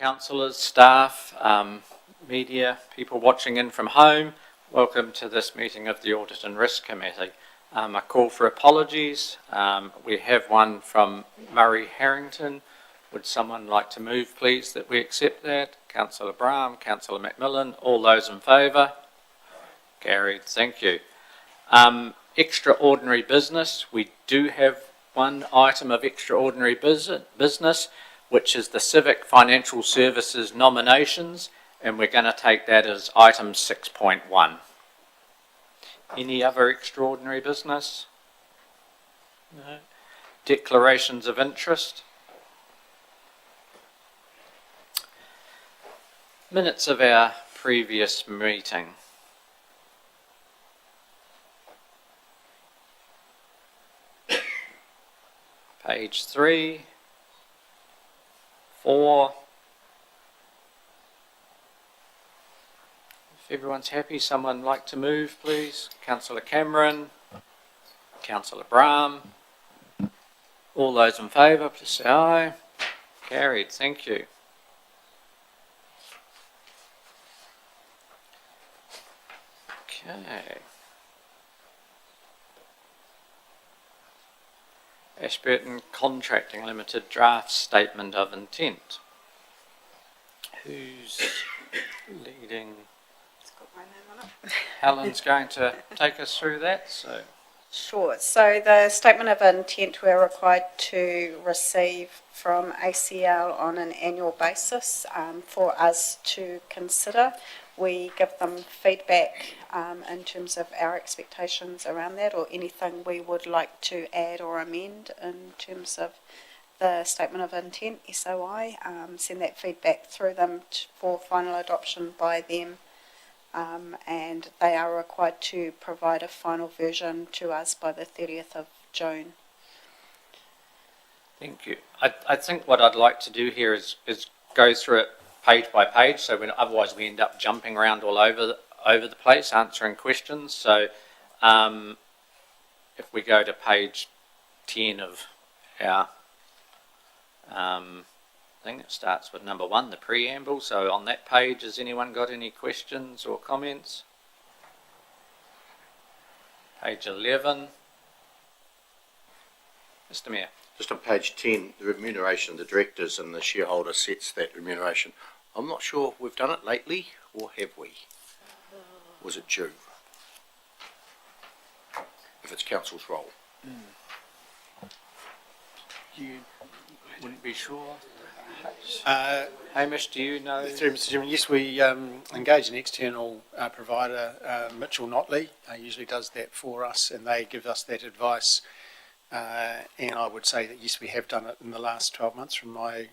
councillors, staff, media, people watching in from home. Welcome to this meeting of the Audit and Risk Committee. I call for apologies. We have one from Murray Harrington. Would someone like to move, please, that we accept that? Councillor Brown, Councillor Macmillan, all those in favour? Carried, thank you. Extraordinary business. We do have one item of extraordinary business, which is the Civic Financial Services nominations, and we're going to take that as item 6.1. Any other extraordinary business? No. Declarations of interest. Minutes of our previous meeting. Page 3, 4. If everyone's happy, someone like to move, please. Councillor Cameron, Councillor Brahm. All those in favour, please say aye. Carried, thank you. Okay. Ashburton Contracting Limited draft statement of intent. Who's leading? It's got my name on it. Helen's going to take us through that. Sure. So the statement of intent we're required to receive from ACL on an annual basis for us to consider. We give them feedback in terms of our expectations around that, or anything we would like to add or amend in terms of the statement of intent, SOI, send that feedback through them for final adoption by them, and they are required to provide a final version to us by the 30th of June. Thank you. I think what I'd like to do here is go through it page by page, so otherwise we end up jumping around all over the place answering questions. So if we go to page 10 of our thing, it starts with number 1, the preamble. So on that page, has anyone got any questions or comments? Page 11. Mr. Mayor. Just on page 10, the remuneration of the directors, and the shareholder sets that remuneration. I'm not sure if we've done it lately, or have we? Was it due? If it's council's role. You wouldn't be sure? Hamish, do you know? Through Mr. Chairman, yes, we engage an external provider, Mitchell Notley, usually does that for us, and they give us that advice. And I would say that yes, we have done it in the last 12 months from my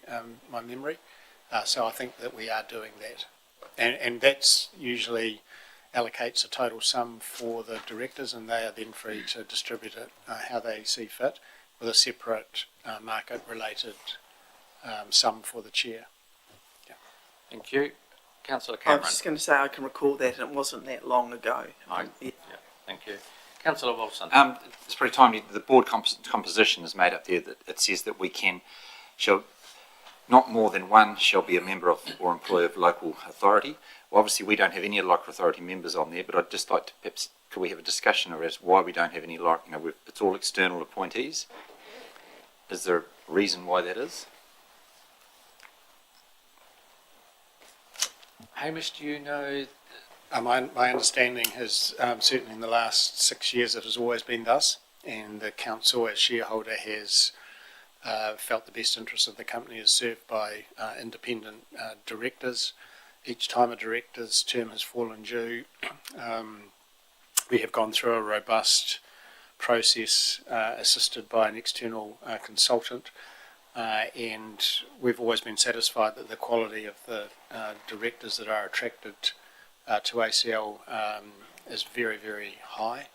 memory. So I think that we are doing that, and that's usually allocates a total sum for the directors, and they are then free to distribute it how they see fit, with a separate market-related sum for the chair. Yeah. Thank you. Councillor Cameron. I was just going to say I can recall that, and it wasn't that long ago. Yeah. Thank you. Councillor Wilson. It's pretty timely. The board composition is made up there that it says that shall not more than one shall be a member of or employee of local authority. Well, obviously we don't have any local authority members on there, but I'd just like to perhaps, could we have a discussion as why we don't have any it's all external appointees. Is there a reason why that is? Hamish, do you know? My understanding has certainly in the last 6 years it has always been thus, and the council as shareholder has felt the best interest of the company is served by independent directors. Each time a director's term has fallen due, we have gone through a robust process assisted by an external consultant, and we've always been satisfied that the quality of the directors that are attracted to ACL is very, very high,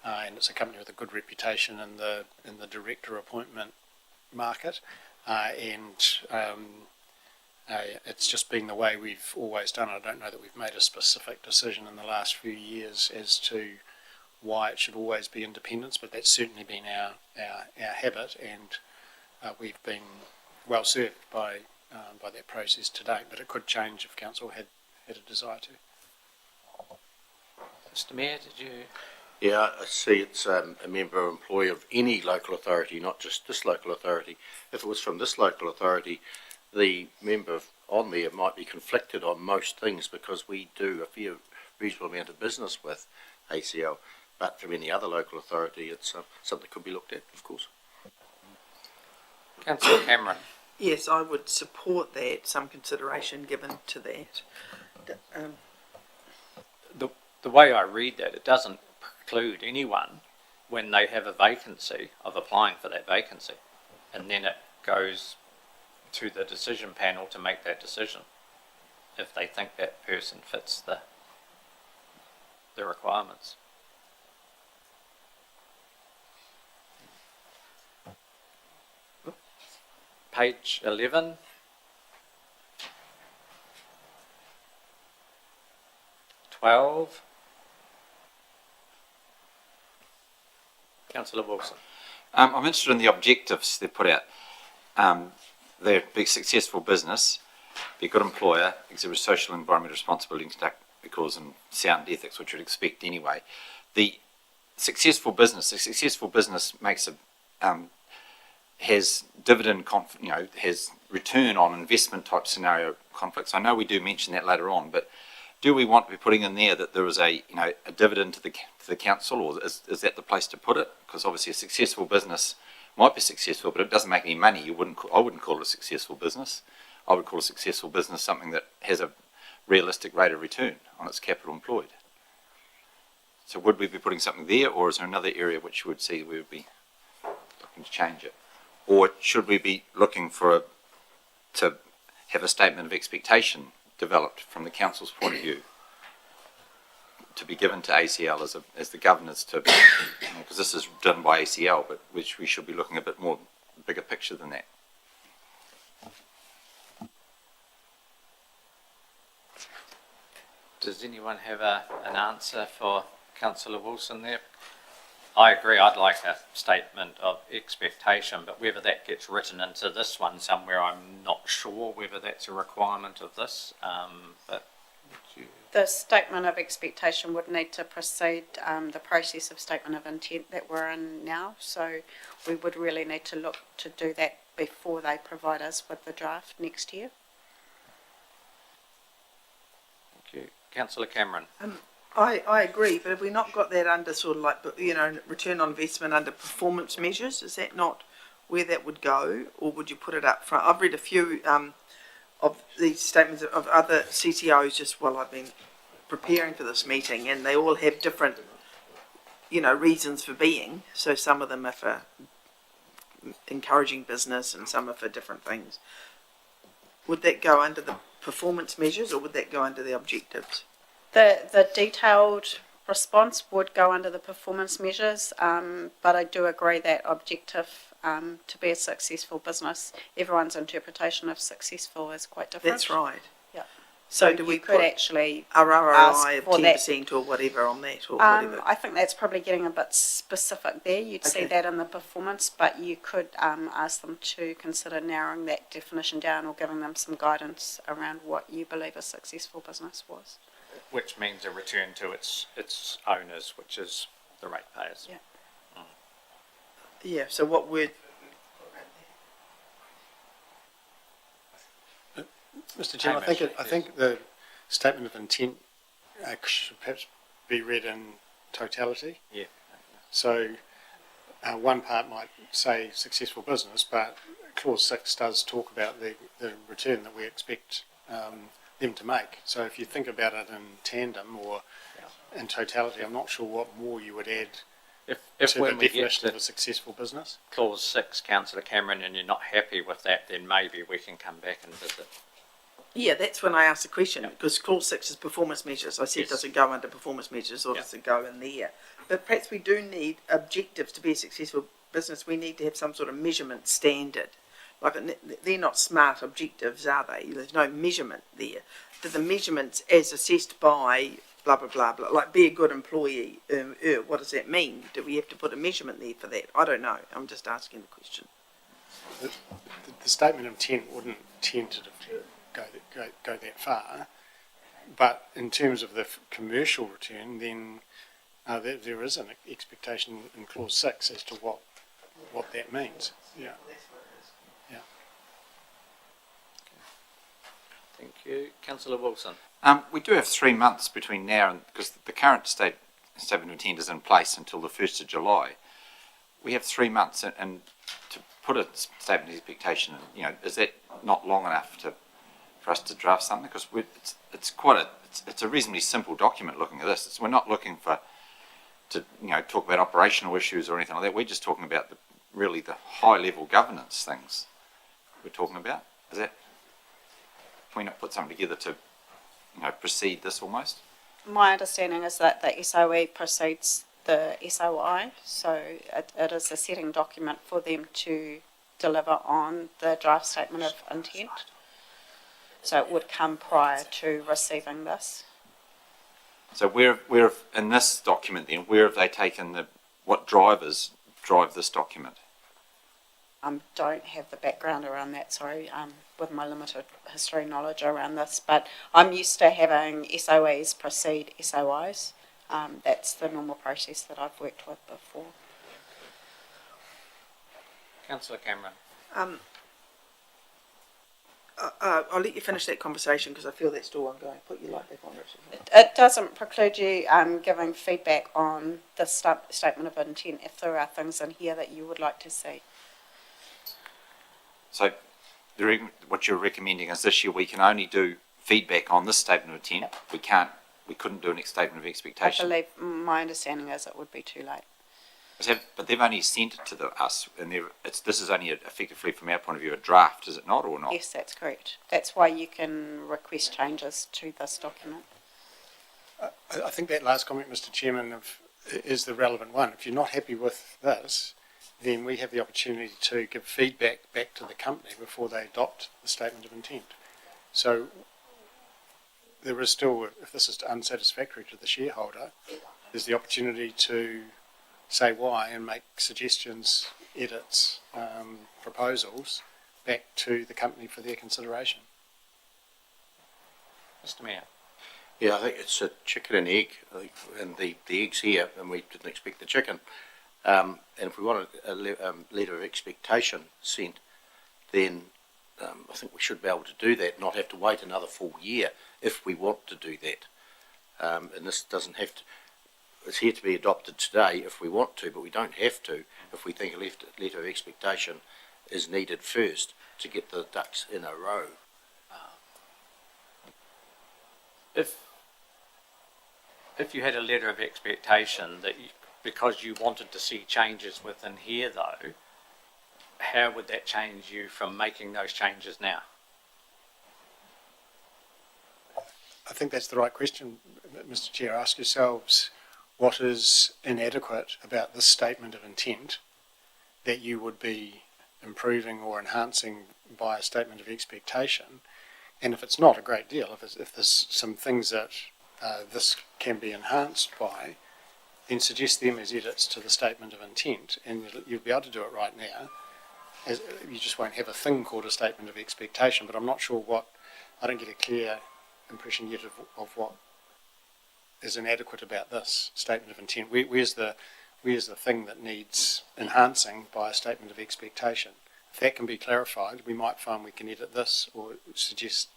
and it's a company with a good reputation in the director appointment market, and it's just been the way we've always done it. I don't know that we've made a specific decision in the last few years as to why it should always be independence, but that's certainly been our habit, and we've been well served by by that process to date, but it could change if council had a desire to. Mr Mayor, did you? Yeah, I see it's a member or employee of any local authority, not just this local authority. If it was from this local authority, the member on there might be conflicted on most things because we do a reasonable amount of business with ACL. But from any other local authority, it's something that could be looked at, of course. Councillor Cameron. Yes, I would support that, some consideration given to that. The way I read that, it doesn't preclude anyone when they have a vacancy of applying for that vacancy, and then it goes to the decision panel to make that decision if they think that person fits the requirements. Page 11. Councillor Wilson. I'm interested in the objectives they put out. They're be successful business, be a good employer, exhibit social and environmental responsibility, conduct because and sound ethics, which you'd expect anyway. The successful business makes a has dividend, has return on investment type scenario conflicts. I know we do mention that later on, but do we want to be putting in there that there is a dividend to the council, or is that the place to put it? Because obviously a successful business might be successful, but if it doesn't make any money, I wouldn't call it a successful business. I would call a successful business something that has a realistic rate of return on its capital employed. So would we be putting something there, or is there another area which you would see we would be looking to change it? Or should we be looking to have a statement of expectation developed from the council's point of view to be given to ACL as the governors to, because this is done by ACL, but which we should be looking a bit more bigger picture than that. Does anyone have an answer for Councillor Wilson there? I agree, I'd like a statement of expectation, but whether that gets written into this one somewhere, I'm not sure whether that's a requirement of this. But The statement of expectation would need to precede the process of statement of intent that we're in now. So we would really need to look to do that before they provide us with the draft next year. thank you. Councillor Cameron. I agree, but have we not got that under sort of like, return on investment under performance measures? Is that not where that would go, or would you put it up front? I've read a few of these statements of other CTOs just while I've been preparing for this meeting, and they all have different, reasons for being. So some of them are for encouraging business, and some are for different things. Would that go under the performance measures, or would that go under the objectives? The detailed response would go under the performance measures, but I do agree that objective to be a successful business, everyone's interpretation of successful is quite different. That's right. Yeah. So do we could put actually a ROI of for that. 10% or whatever on that, or whatever? I think that's probably getting a bit specific there. You'd see Okay. that in the performance, but you could ask them to consider narrowing that definition down or giving them some guidance around what you believe a successful business was. Which means a return to its owners, which is the ratepayers. Yeah. Yeah, so what would... Mr. Chairman, I think the statement of intent should perhaps be read in totality. Yeah. So one part might say successful business, but clause 6 does talk about the return that we expect them to make. So if you think about it in tandem or in totality, I'm not sure what more you would add If to when the we get definition to of a successful business. clause 6, Councillor Cameron, and you're not happy with that, then maybe we can come back and visit. Yeah, that's when I asked the question, because clause 6 is performance measures. I said, Yes. does it go under performance measures, or does it go in there? But perhaps we do need objectives to be a successful business. We need to have some sort of measurement standard. Like, they're not smart objectives, are they? There's no measurement there. Do the measurements as assessed by blah, blah, blah, blah, like be a good employee, what does that mean? Do we have to put a measurement there for that? I don't know. I'm just asking the question. the statement of intent wouldn't tentatively go that far, but in terms of the commercial return, then there is an expectation in clause 6 as to what that means. Yeah. Thank you. Councillor Wilson. We do have 3 months between now and, because the current statement of intent is in place until the 1st of July. We have 3 months, and to put a statement of expectation, is that not long enough for us to draft something? Because it's a reasonably simple document looking at this. We're not looking to talk about operational issues or anything like that. We're just talking about really the high level governance things we're talking about. Can we not put something together to precede this almost? My understanding is that the SOE precedes the SOI, so it is a setting document for them to deliver on the draft statement of intent. So it would come prior to receiving this. So where in this document then, where have they taken what drivers drive this document? Don't have the background around that, sorry, with my limited history knowledge around this, but I'm used to having SOEs precede SOIs. That's the normal process that I've worked with before. Councillor Cameron. I'll let you finish that conversation because I feel that's still ongoing. Put your light back on, Richard. It doesn't preclude you giving feedback on the statement of intent if there are things in here that you would like to see. So what you're recommending is this year we can only do feedback on this statement of intent. We couldn't do a statement of expectation. I believe my understanding is it would be too late. But they've only sent it to us, and this is only effectively, from our point of view, a draft, is it not, or not? Yes, that's correct. That's why you can request changes to this document. I think that last comment, Mr. Chairman, is the relevant one. If you're not happy with this, then we have the opportunity to give feedback back to the company before they adopt the statement of intent. So there is still, if this is unsatisfactory to the shareholder, there's the opportunity to say why and make suggestions, edits, proposals back to the company for their consideration. Mr. Mayor. Yeah, I think it's a chicken and egg, and the egg's here, and we didn't expect the chicken. And if we want a letter of expectation sent, then I think we should be able to do that, not have to wait another full year if we want to do that. And this doesn't have to, it's here to be adopted today if we want to, but we don't have to if we think a letter of expectation is needed first to get the ducks in a row. If you had a letter of expectation that because you wanted to see changes within here though, how would that change you from making those changes now? I think that's the right question, Mr. Chair. Ask yourselves what is inadequate about this statement of intent that you would be improving or enhancing by a statement of expectation. And if it's not a great deal, if there's some things that this can be enhanced by, then suggest them as edits to the statement of intent, and you'll be able to do it right now. You just won't have a thing called a statement of expectation, but I'm not sure I don't get a clear impression yet of what is inadequate about this statement of intent. Where's the thing that needs enhancing by a statement of expectation? If that can be clarified, we might find we can edit this or suggest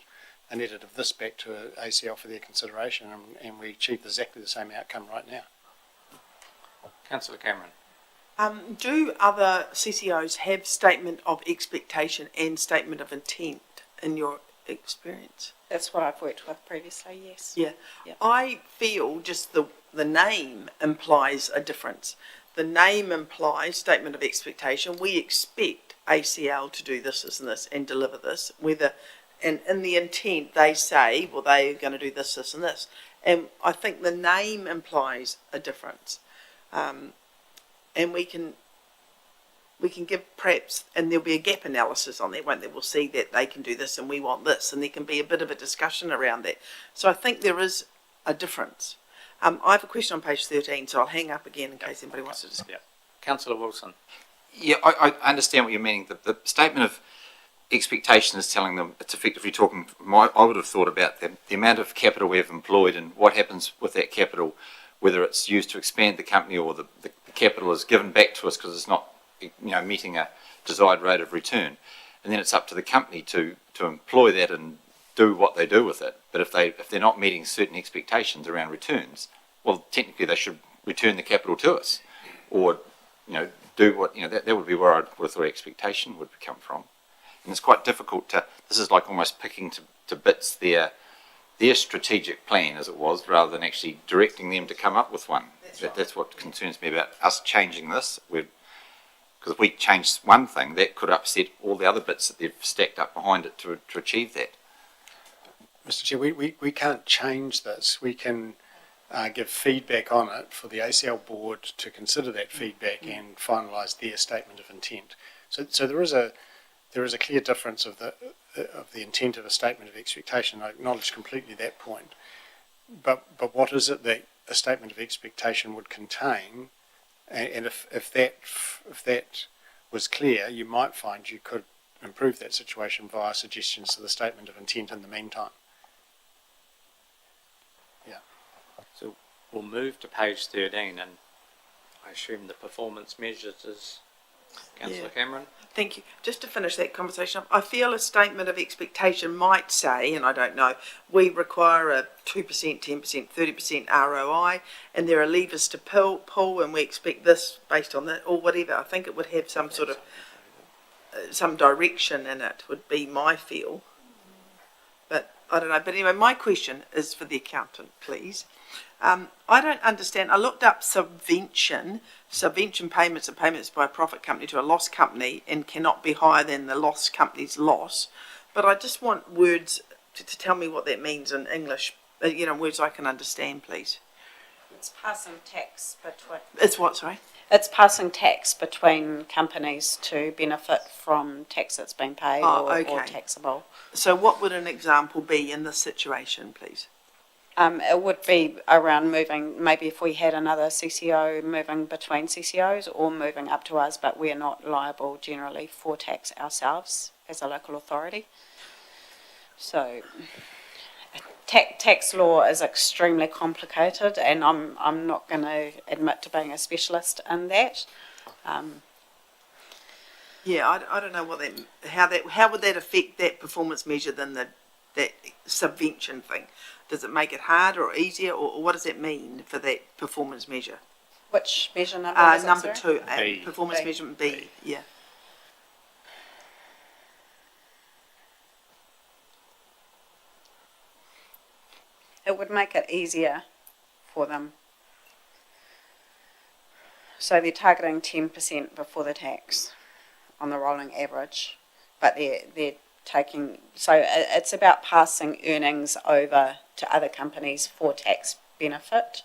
an edit of this back to ACL for their consideration, and we achieve exactly the same outcome right now. Councillor Cameron. Do other CCOs have statement of expectation and statement of intent in your experience? That's what I've worked with previously, yes. Yeah. Yep. I feel just the name implies a difference. The name implies statement of expectation. We expect ACL to do this, this and this and deliver this. And in the intent they say, well, they're going to do this, this and this. And I think the name implies a difference. And we can give perhaps, and there'll be a gap analysis on that, won't there? We'll see that they can do this and we want this, and there can be a bit of a discussion around that. So I think there is a difference. I have a question on page 13, so I'll hang up again in case anybody wants to discuss. Yeah. Councillor Wilson. Yeah, I understand what you're meaning. The statement of expectation is telling them it's effectively talking. I would have thought about the amount of capital we have employed and what happens with that capital, whether it's used to expand the company or the capital is given back to us because it's not meeting a desired rate of return, and then it's up to the company to employ that and do what they do with it. But if they're not meeting certain expectations around returns, well, technically they should return the capital to us, or do what that would be where I would have thought expectation would come from. And it's quite difficult this is like almost picking to bits their strategic plan as it was, rather than actually directing them to come up with one. That's what concerns me about us changing this. Because if we change one thing, that could upset all the other bits that they've stacked up behind it to achieve that. Mr. Chair, we can't change this. We can give feedback on it for the ACL board to consider that feedback and finalise their statement of intent. So there is a clear difference of the intent of a statement of expectation. I acknowledge completely that point. But what is it that a statement of expectation would contain? And if that was clear, you might find you could improve that situation via suggestions to the statement of intent in the meantime. Yeah. So we'll move to page 13, and I assume the performance measures is Councillor Cameron. Thank you. Just to finish that conversation up, I feel a statement of expectation might say, and I don't know, we require a 2%, 10%, 30% ROI, and there are levers to pull, and we expect this based on that, or whatever. I think it would have some sort of, some direction in it, would be my feel. But I don't know. But anyway, my question is for the accountant, please. I don't understand. I looked up subvention. Subvention payments are payments by a profit company to a loss company and cannot be higher than the loss company's loss. But I just want words to tell me what that means in English, words I can understand, please. It's passing tax between. It's what, sorry? It's passing tax between companies to benefit from tax that's been paid or taxable. So what would an example be in this situation, please? It would be around moving, maybe if we had another CCO, moving between CCOs or moving up to us, but we're not liable generally for tax ourselves as a local authority. So tax law is extremely complicated, and I'm not going to admit to being a specialist in that. Yeah, I don't know how would that affect that performance measure than that subvention thing? Does it make it harder or easier, or what does that mean for that performance measure? Which measure number is it, number sorry? 2, B. performance B. measurement B. Yeah. It would make it easier for them. So they're targeting 10% before the tax on the rolling average, but they're taking, so it's about passing earnings over to other companies for tax benefit.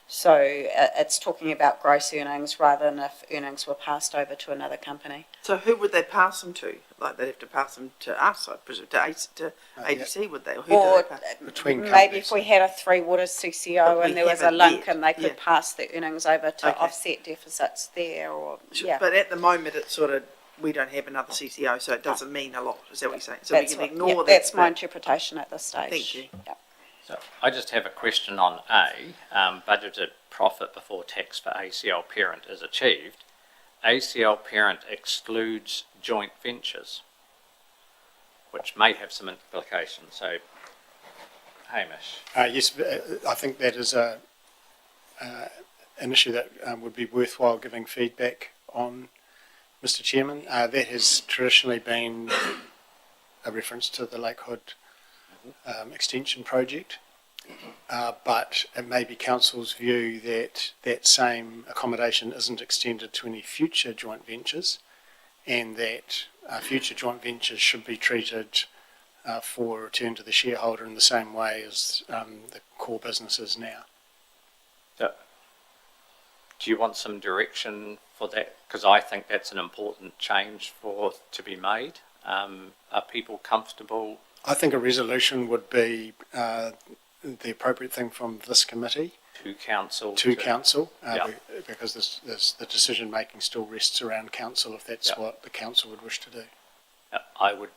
So it's talking about gross earnings rather than if earnings were passed over to another company. So who would they pass them to? Like they'd have to pass them to us, I presume, to ADC, would they? Or who Or do they pass? Between maybe companies. if we had a Three Waters CCO But and we there was a haven't link yet. and they could Yeah. pass the earnings over to Okay. offset deficits there, or yeah. But at the moment, it's sort of, we don't have another CCO, so it doesn't mean a lot. Is that what you're saying? So That's we can what- ignore that. That's my bit. interpretation at this stage. Thank you. Yeah. So I just have a question on A. Budgeted profit before tax for ACL parent is achieved. ACL parent excludes joint ventures, which may have some implications. So, Hamish. Yes, I think that is an issue that would be worthwhile giving feedback on, Mr. Chairman. That has traditionally been a reference to the Lakehood extension project, but it may be Council's view that that same accommodation isn't extended to any future joint ventures, and that future joint ventures should be treated for return to the shareholder in the same way as the core business is now. So, do you want some direction for that? Because I think that's an important change to be made. Are people comfortable? I think a resolution would be the appropriate thing from this committee To council. to council, Yeah. because the decision making still rests around council if that's Yeah. what the council would wish to do. I would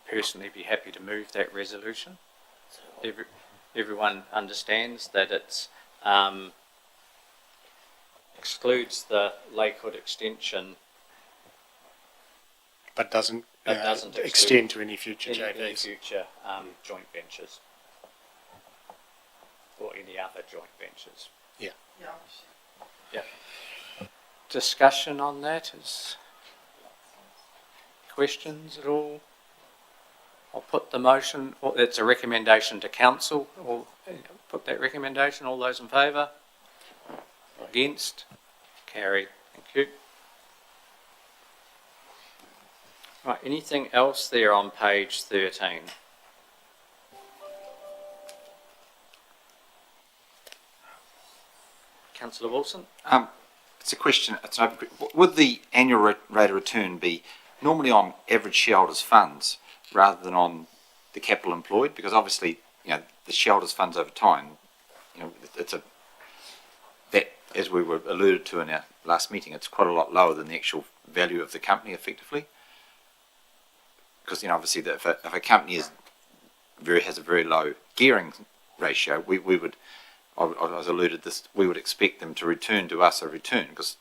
personally be happy to move that resolution. Everyone understands that it's excludes the Lakewood extension. But doesn't, But doesn't extend to any future Any JVs. future joint ventures or any other joint ventures. Yeah. Discussion on that is questions at all? I'll put the motion, or it's a recommendation to council, or put that recommendation, all those in favour? Against? Carried, thank you. Right, anything else there on page 13? Councillor Wilson? It's a question, it's an open, would the annual rate of return be normally on average shareholders' funds rather than on the capital employed? Because obviously, the shareholders' funds over time, that, as we were alluded to in our last meeting, it's quite a lot lower than the actual value of the company effectively. Because, obviously, if a company has a very low gearing ratio, we would, I was alluded this, we would expect them to return to us a return, because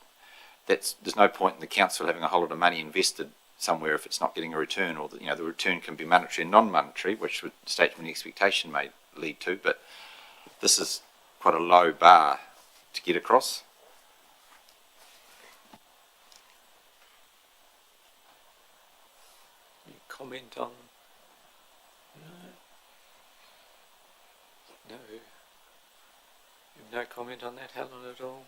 there's no point in the council having a whole lot of money invested somewhere if it's not getting a return, or the return can be monetary and non-monetary, which would statement expectation may lead to, but this is quite a low bar to get across. Any comment on? No. No comment on that, Helen, at all?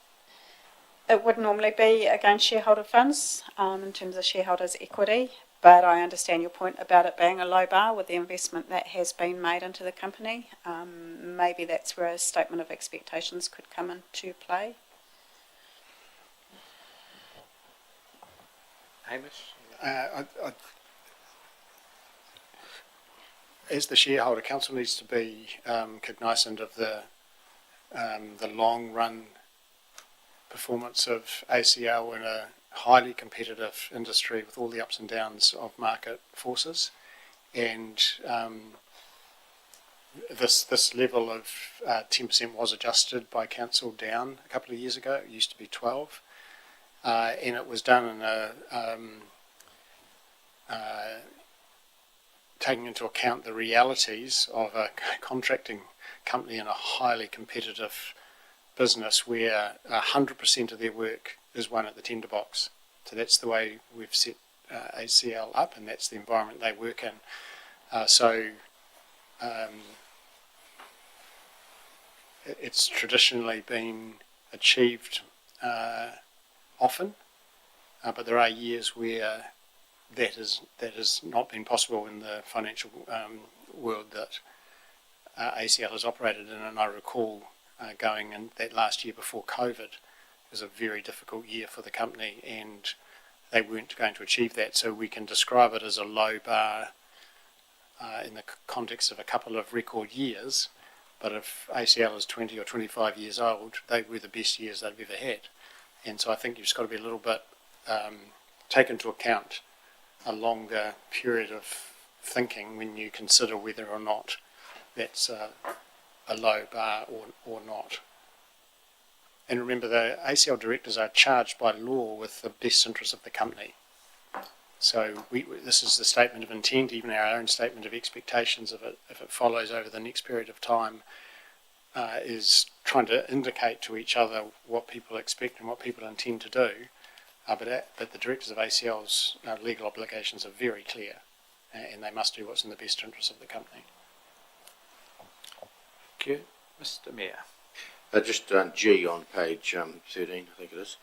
It would normally be against shareholder funds in terms of shareholders' equity, but I understand your point about it being a low bar with the investment that has been made into the company. Maybe that's where a statement of expectations could come into play. Hamish? As the shareholder, council needs to be cognisant of the long run performance of ACL in a highly competitive industry with all the ups and downs of market forces, and this level of 10% was adjusted by council down a couple of years ago. It used to be 12, and it was done in a taking into account the realities of a contracting company in a highly competitive business where 100% of their work is won at the tender box. So that's the way we've set ACL up, and that's the environment they work in. It's traditionally been achieved often, but there are years where that has not been possible in the financial world that ACL has operated in. And I recall going in that last year before COVID was a very difficult year for the company, and they weren't going to achieve that. So we can describe it as a low bar in the context of a couple of record years. But if ACL is 20 or 25 years old, they were the best years they've ever had. And so I think you've just got to be a little bit take into account a longer period of thinking when you consider whether or not that's a low bar or not. And remember, the ACL directors are charged by law with the best interest of the company. So this is the statement of intent, even our own statement of expectations, if it follows over the next period of time, is trying to indicate to each other what people expect and what people intend to do. But the directors of ACL's legal obligations are very clear, and they must do what's in the best interest of the company. Thank you. Mr. Mayor. Just G on page 13, I think it is.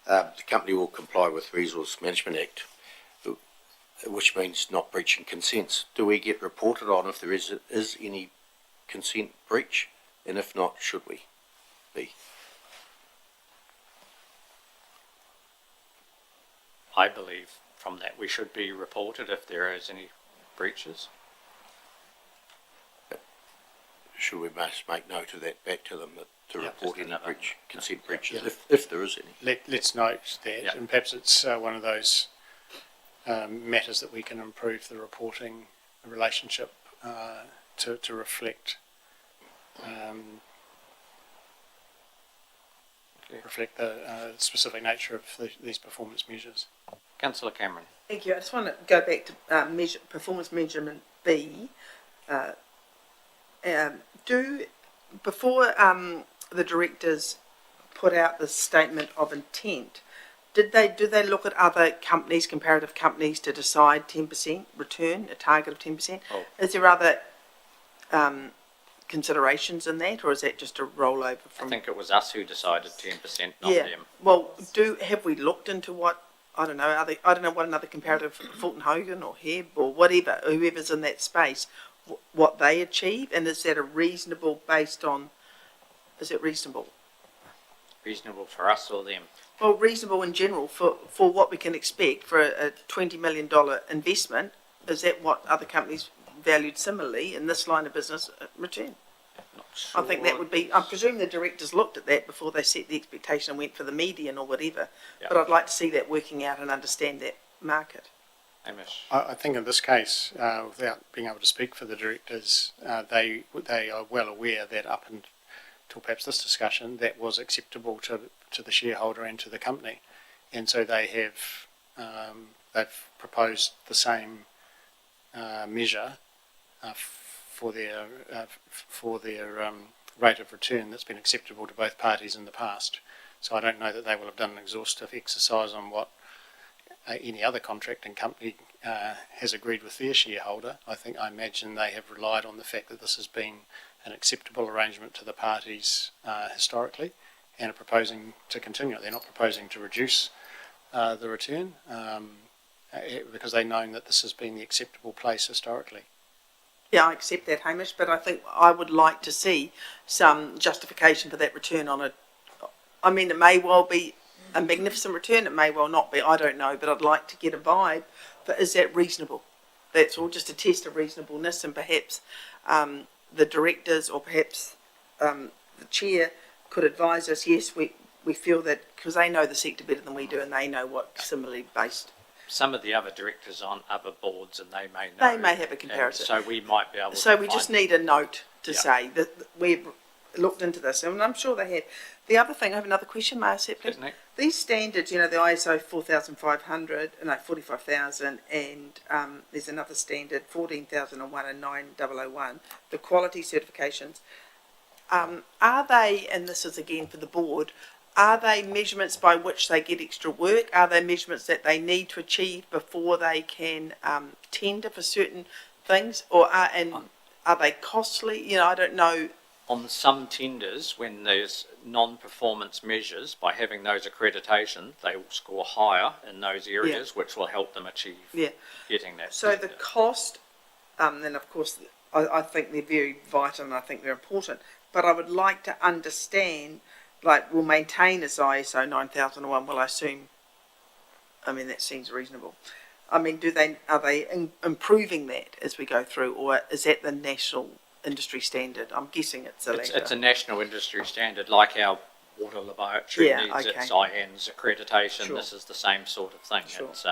The company will comply with Resource Management Act, which means not breaching consents. Do we get reported on if there is any consent breach? And if not, should we be? I believe from that we should be reported if there is any breaches. sure we must make note of that back to them, that to Yeah, report just any another- consent breaches, Yeah. if there is any. Let's note that, Yeah. and perhaps it's one of those matters that we can improve the reporting relationship to reflect reflect the specific nature of these performance measures. Councillor Cameron. Thank you. I just want to go back to performance measurement B. Before the directors put out the statement of intent, do they look at other companies, comparative companies, to decide 10% return, a target of 10%? Oh. Is there other considerations in that, or is that just a rollover I from? think it was us who decided 10%, not Yeah. them. Well, have we looked into what, I don't know, I don't know what another comparative, Fulton Hogan or Heb or whatever, whoever's in that space, what they achieve, and is that a reasonable is it reasonable? Reasonable for us or them? Well, reasonable in general for what we can expect for a $20 million investment. Is that what other companies valued similarly in this line of business return? Not sure. I think that would be, I presume the directors looked at that before they set the expectation and went for the median or whatever. Yeah. But I'd like to see that working out and understand that market. Hamish. I think in this case, without being able to speak for the directors, they are well aware that up until perhaps this discussion, that was acceptable to the shareholder and to the company, and so they have they've proposed the same measure for their rate of return that's been acceptable to both parties in the past. So I don't know that they will have done an exhaustive exercise on what any other contracting company has agreed with their shareholder. I imagine they have relied on the fact that this has been an acceptable arrangement to the parties historically, and are proposing to continue it. They're not proposing to reduce the return because they've known that this has been the acceptable place historically. Yeah, I accept that, Hamish, but I think I would like to see some justification for that return on it. I mean, it may well be a magnificent return, it may well not be, I don't know, but I'd like to get a vibe. But is that reasonable? That's all, just a test of reasonableness, and perhaps the directors or perhaps the chair could advise us, yes, we feel that, because they know the sector better than we do and they know what similarly based. Some of the other directors on other boards, and they may know. They may have a and comparison. so we might be able to So we just find- need a note to Yeah. say that we've looked into this, and I'm sure they have. The other thing, I have another question, may I say, please? Isn't it? These standards, the ISO 4500, no, 45,000, and there's another standard, 14,001 and 9001, the quality certifications, are they, and this is again for the board, are they measurements by which they get extra work? Are they measurements that they need to achieve before they can tender for certain things? Or are they costly? I don't know. On some tenders, when there's non-performance measures, by having those accreditation, they will score higher in those areas, which will help them achieve getting that. So the cost, then of course, I think they're very vital and I think they're important, but I would like to understand, like, we'll maintain this ISO 9001, well, I assume, that seems reasonable. Are they improving that as we go through, or is that the national industry standard? I'm guessing it's It's a national industry standard, like our water laboratory needs its IANZ accreditation. Sure. This is the same sort of thing. Sure. It's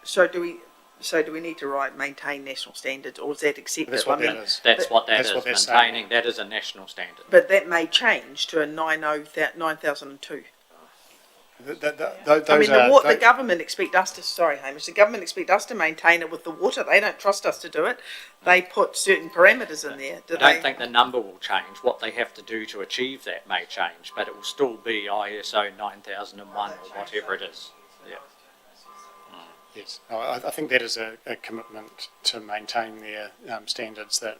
So do we need to maintain national standards, or is that accepted? That's what that is. That's what that That's is. what they're Maintaining saying. that is a national standard. But that may change to a 9002. The government expect us to, sorry Hamish, the government expect us to maintain it with the water. They don't trust us to do it. They put certain parameters in there. I don't think the number will change. What they have to do to achieve that may change, but it will still be ISO 9001 or whatever it is. Yeah. Yes, I think that is a commitment to maintain their standards that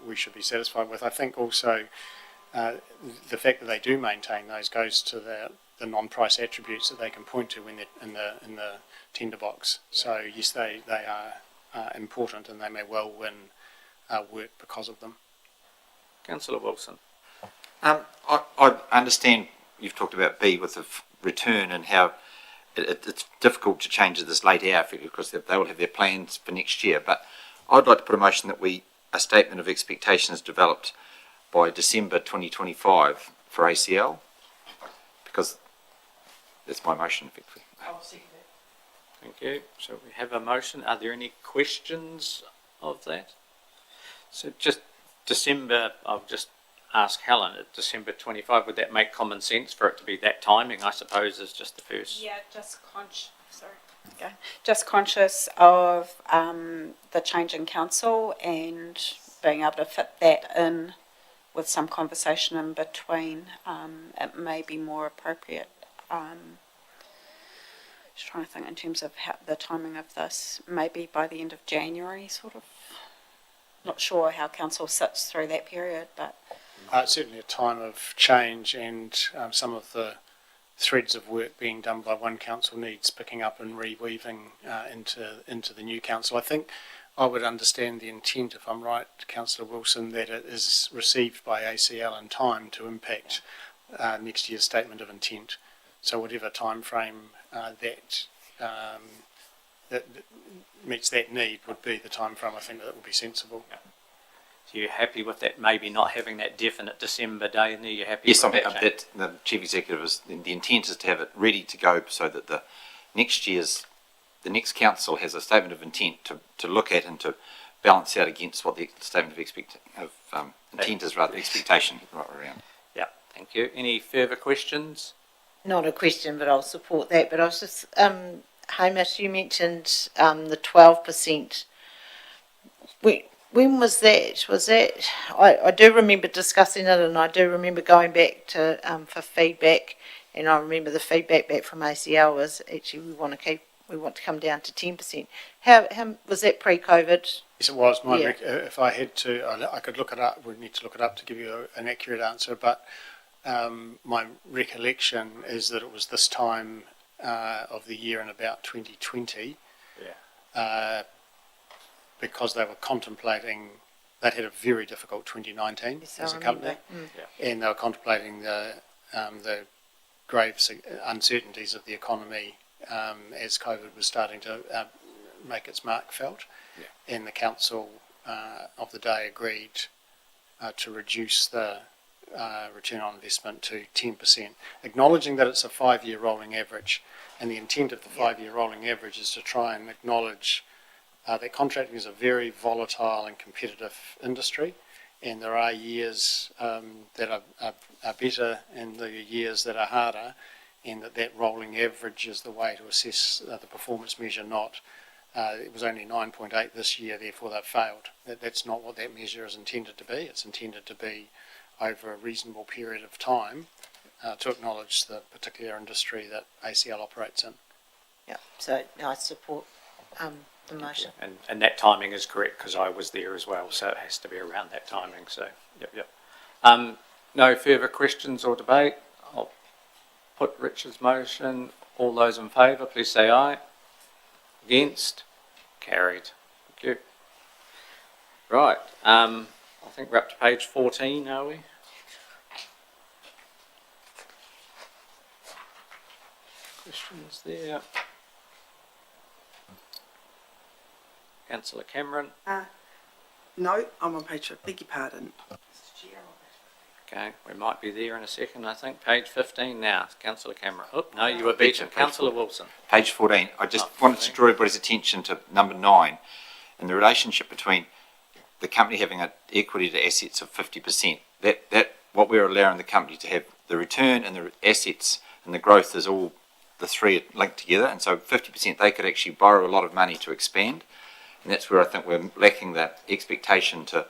we should be satisfied with. I think also the fact that they do maintain those goes to the non-price attributes that they can point to when they're in the tender box. So yes, they are important, and they may well win work because of them. Councillor Wilson. I understand you've talked about B with the return and how it's difficult to change at this late hour because they will have their plans for next year. But I'd like to put a motion that a statement of expectation is developed by December 2025 for ACL, because that's my motion effectively. Thank you. So we have a motion. Are there any questions of that? So just December, I'll just ask Helen, at December 25, would that make common sense for it to be that timing, I suppose, is just the first? Yeah, just conscious of the change in council and being able to fit that in with some conversation in between. It may be more appropriate. Just trying to think in terms of how the timing of this, maybe by the end of January, sort of. Not sure how council sits through that period, but Certainly a time of change, and some of the threads of work being done by one council needs picking up and reweaving into the new council. I think I would understand the intent, if I'm right, Councillor Wilson, that it is received by ACL in time to impact next year's statement of intent. So whatever time frame that meets that need would be the time frame. I think that would be sensible. Yeah. So you're happy with that, maybe not having that definite December day, and you're happy Yes, with I'm that the Chief Executive is, the intent is to have it ready to go so that the next council has a statement of intent to look at and to balance out against what the statement of intent is, rather expectation right around. Yeah, thank you. Any further questions? Not a question, but I'll support that. But I was just, Hamish, you mentioned the 12%. When was that? Was that, I do remember discussing it, and I do remember going back to for feedback, and I remember the feedback back from ACL was actually we want to come down to 10%. How was that pre-COVID? Yes, it was. Yeah. If I had to, I could look it up. We'd need to look it up to give you an accurate answer, but my recollection is that it was this time of the year in about 2020. Yeah. Because they were contemplating, they'd had a very difficult 2019 Yes, as I a company, remember. and they were contemplating the grave uncertainties of the economy as COVID was starting to make its mark felt. Yeah. And the council of the day agreed to reduce the return on investment to 10%, acknowledging that it's a 5-year rolling average, and the intent of the 5-year rolling average is to try and acknowledge that contracting is a very volatile and competitive industry, and there are years that are better and the years that are harder, and that rolling average is the way to assess the performance measure. Not it was only 9.8 this year, therefore they've failed. That's not what that measure is intended to be. It's intended to be over a reasonable period of time to acknowledge the particular industry that ACL operates in. Yeah, so I support the motion. And that timing is correct, because I was there as well, so it has to be around that timing. So, yep. No further questions or debate. I'll put Richard's motion. All those in favour, please say aye. Against? Carried. Thank you. Right. I think we're up to page 14, are we? Questions there? Councillor Cameron. No, I'm on page 5. Beg your pardon. Okay, we might be there in a second, I think. Page 15 now. Councillor Cameron. Oh, no, you were beaten. Councillor Wilson. Page 14. I just wanted to draw everybody's attention to number 9 and the relationship between the company having an equity to assets of 50%. That what we're allowing the company to have, the return and the assets and the growth is all, the three are linked together, and so 50% they could actually borrow a lot of money to expand. And that's where I think we're lacking that expectation to,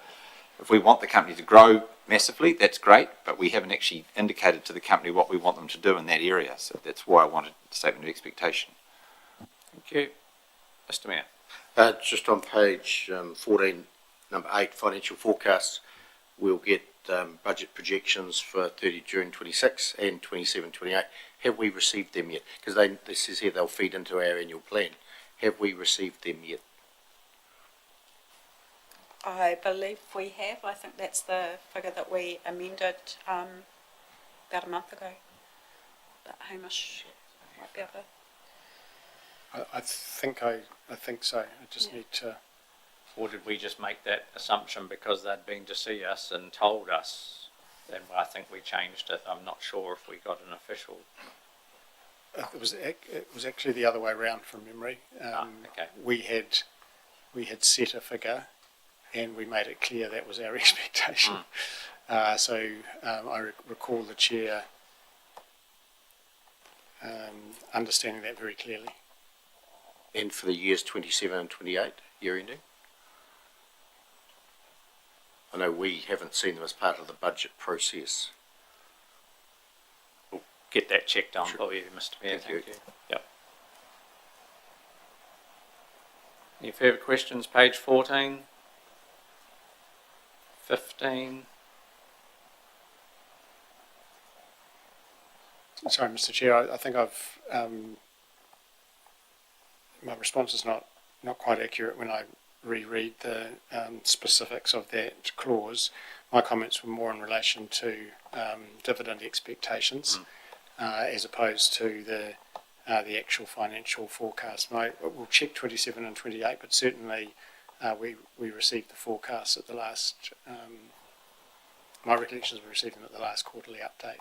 if we want the company to grow massively, that's great, but we haven't actually indicated to the company what we want them to do in that area. So that's why I wanted a statement of expectation. Thank you. Mr Mayor. Just on page 14, number 8, financial forecasts, we'll get budget projections for 30 June 26 and 27-28. Have we received them yet? Because this says here they'll feed into our annual plan. Have we received them yet? I believe we have. I think that's the figure that we amended about a month ago. But Hamish might be able to. I think so. I just need to Or did we just make that assumption because they'd been to see us and told us? Then I think we changed it. I'm not sure if we got an official. It was actually the other way around from memory. Okay. We had set a figure, and we made it clear that was our expectation. So I recall the chair understanding that very clearly. And for the years 27 and 28, year ending? I know we haven't seen them as part of the budget process. We'll get that checked on Sure. for you, Mr. Mayor. Thank you. Yep. Any further questions? Page 14, 15. Sorry, Mr. Chair, I think I've my response is not quite accurate when I reread the specifics of that clause. My comments were more in relation to dividend expectations as opposed to the actual financial forecast. And I will check 27 and 28, but certainly we received the forecast at the last. My recollection is we received them at the last quarterly update.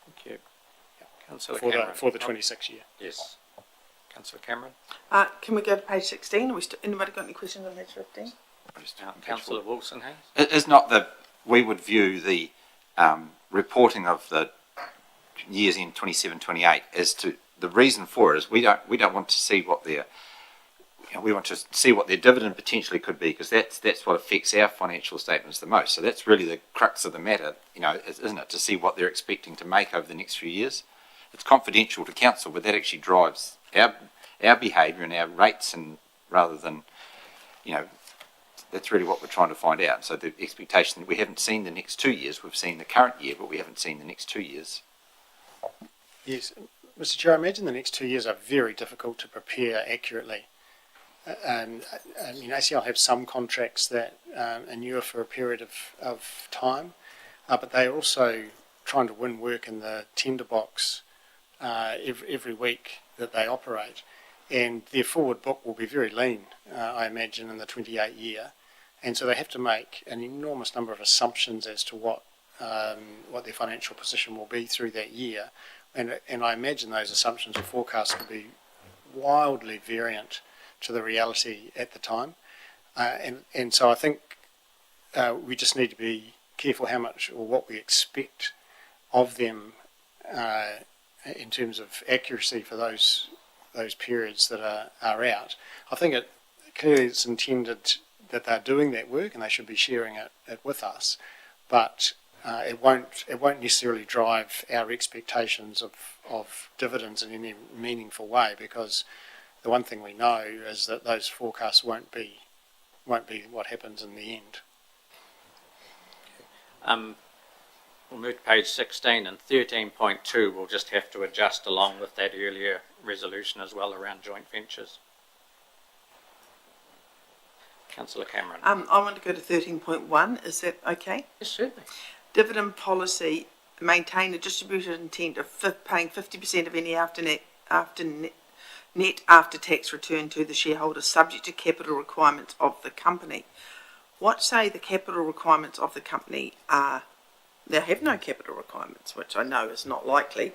Thank you. Councillor Cameron. For the 26 year. Yes. Councillor Cameron. Can we go to page 16? Anybody got any questions on page 15? Councillor Wilson has. It is not that we would view the reporting of the years in 27, 28 as to the reason for it is we don't want to see what their we want to see what their dividend potentially could be, because that's what affects our financial statements the most. So that's really the crux of the matter, isn't it? To see what they're expecting to make over the next few years. It's confidential to council, but that actually drives our behaviour and our rates, and rather than, that's really what we're trying to find out. So the expectation that we haven't seen the next 2 years, we've seen the current year, but we haven't seen the next 2 years. Yes, Mr. Chair, I imagine the next 2 years are very difficult to prepare accurately. And I mean, ACL have some contracts that inure for a period of time, but they're also trying to win work in the tender box every week that they operate. And their forward book will be very lean, I imagine, in the 28 year. And so they have to make an enormous number of assumptions as to what their financial position will be through that year. And I imagine those assumptions or forecasts will be wildly variant to the reality at the time. And so I think we just need to be careful how much or what we expect of them in terms of accuracy for those periods that are out. I think clearly it's intended that they're doing that work and they should be sharing it with us, but it won't necessarily drive our expectations of dividends in any meaningful way, because the one thing we know is that those forecasts won't be what happens in the end. We'll move to page 16, and 13.2 we'll just have to adjust along with that earlier resolution as well around joint ventures. Councillor Cameron. I want to go to 13.1. Is that okay? Yes, certainly. Dividend policy, maintain a distribution intent of paying 50% of any net after-tax return to the shareholder, subject to capital requirements of the company. What say the capital requirements of the company are? They have no capital requirements, which I know is not likely.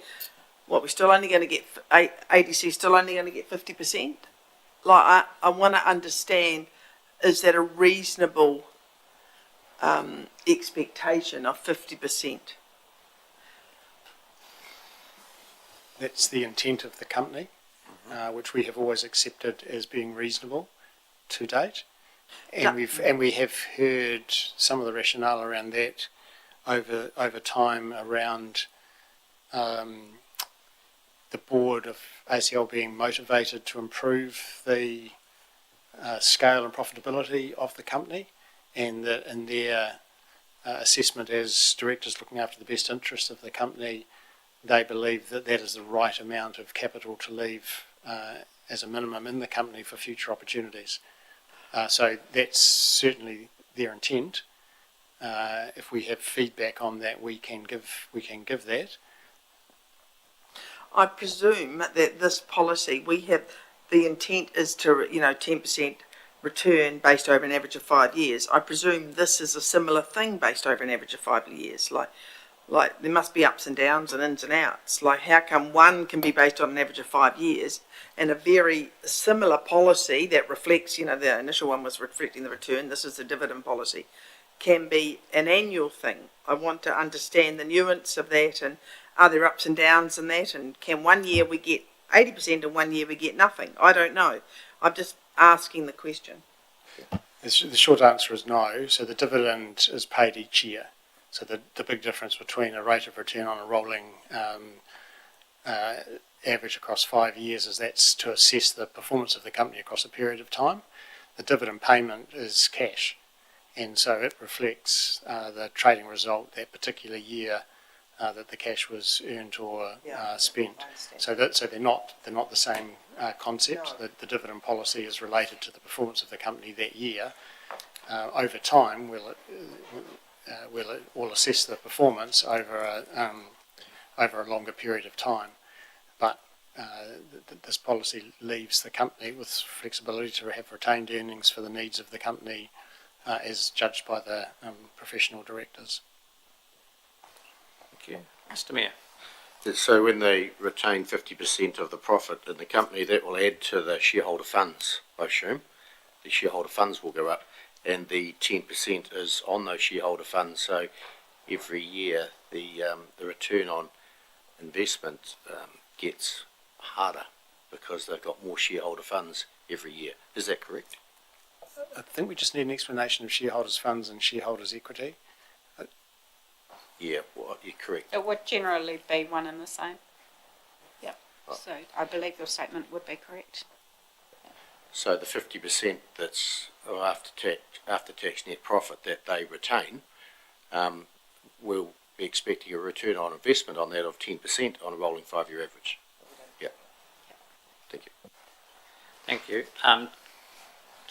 What, we're still only going to get, ADC still only going to get 50%? Like, I want to understand, is that a reasonable expectation of 50%? That's the intent of the company, which we have always accepted as being reasonable to date, and we have heard some of the rationale around that over time around the board of ACL being motivated to improve the scale and profitability of the company, and that in their assessment as directors looking after the best interest of the company, they believe that that is the right amount of capital to leave as a minimum in the company for future opportunities. So that's certainly their intent. If we have feedback on that, we can give that. I presume that this policy, we have, the intent is to, 10% return based over an average of 5 years. I presume this is a similar thing based over an average of 5 years. Like there must be ups and downs and ins and outs. Like how come one can be based on an average of 5 years and a very similar policy that reflects, you know, the initial one was reflecting the return, this is the dividend policy, can be an annual thing. I want to understand the nuance of that, and are there ups and downs in that, and can 1 year we get 80% and 1 year we get nothing? I don't know. I'm just asking the question. The short answer is no. So the dividend is paid each year. So the big difference between a rate of return on a rolling average across 5 years is that's to assess the performance of the company across a period of time. The dividend payment is cash, and so it reflects the trading result that particular year that the cash was earned or spent. So they're not the same concept. No. The dividend policy is related to the performance of the company that year. Over time, we'll assess the performance over a longer period of time. But this policy leaves the company with flexibility to have retained earnings for the needs of the company as judged by the professional directors. Thank you. Mr Mayor. So when they retain 50% of the profit in the company, that will add to the shareholder funds, I assume. The shareholder funds will go up, and the 10% is on those shareholder funds. So every year the return on investment gets harder because they've got more shareholder funds every year. Is that correct? I think we just need an explanation of shareholders' funds and shareholders' equity. Yeah, well, you're correct. It would generally be one and the same. Yep. So I believe your statement would be correct. So the 50% that's after tax net profit that they retain, we'll be expecting a return on investment on that of 10% on a rolling 5-year average. Yeah. Thank you. Thank you.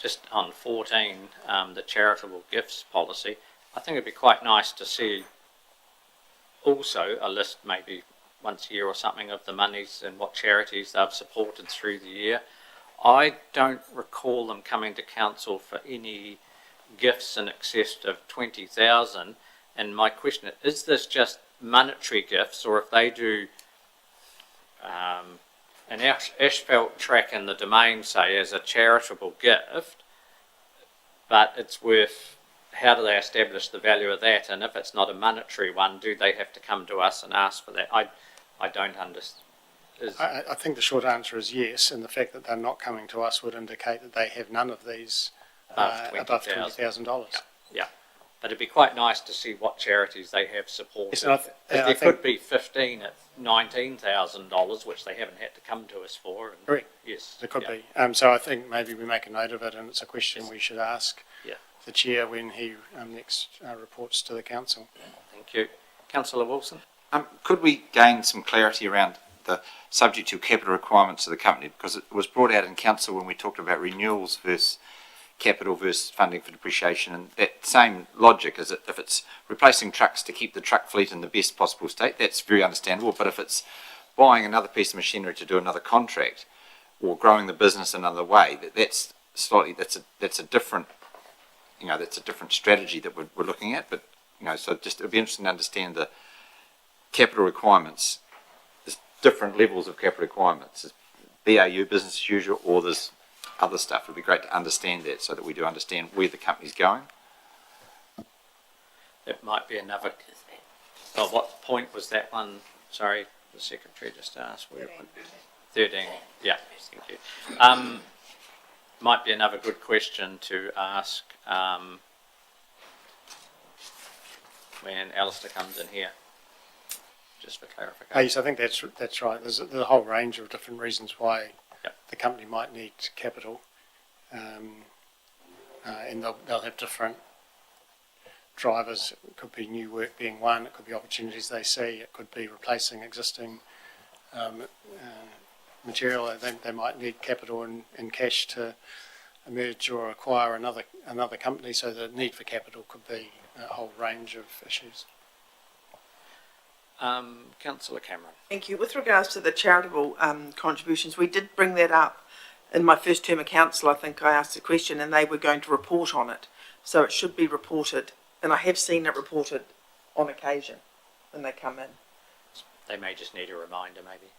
Just on 14, the charitable gifts policy, I think it'd be quite nice to see also a list maybe once a year or something of the monies and what charities they've supported through the year. I don't recall them coming to council for any gifts in excess of 20,000, and my question is this just monetary gifts, or if they do an asphalt track in the Domain, say, as a charitable gift, but it's worth, how do they establish the value of that? And if it's not a monetary one, do they have to come to us and ask for that? I don't understand. I think the short answer is yes, and the fact that they're not coming to us would indicate that they have none of these above $20,000. Yeah, but it'd be quite nice to see what charities they have supported. Yes, there could be 15 at $19,000, which they haven't had to come to us for. And correct. Yes, there could be. So I think maybe we make a note of it, and it's a question we should ask the chair when he next reports to the council. Thank you. Councillor Wilson. Could we gain some clarity around the subject to capital requirements of the company? Because it was brought out in council when we talked about renewals versus capital versus funding for depreciation, and that same logic is that if it's replacing trucks to keep the truck fleet in the best possible state, that's very understandable. But if it's buying another piece of machinery to do another contract or growing the business another way, that's a different, that's a different strategy that we're looking at. But so just it'd be interesting to understand the capital requirements. There's different levels of capital requirements. There's BAU, business as usual, or there's other stuff. It'd be great to understand that so that we do understand where the company's going. That might be another. Oh, what point was that one? Sorry, the secretary just asked. 13. Yeah, thank you. Might be another good question to ask when Alistair comes in here, just for clarification. Yes, I think that's right. There's a whole range of different reasons why the company might need capital, and they'll have different drivers. It could be new work being one, it could be opportunities they see, it could be replacing existing material. They might need capital and cash to merge or acquire another company, so the need for capital could be a whole range of issues. Councillor Cameron. Thank you. With regards to the charitable contributions, we did bring that up in my first term of council, I think I asked a question and they were going to report on it. So it should be reported, and I have seen it reported on occasion when they come in. They may just need a reminder, maybe.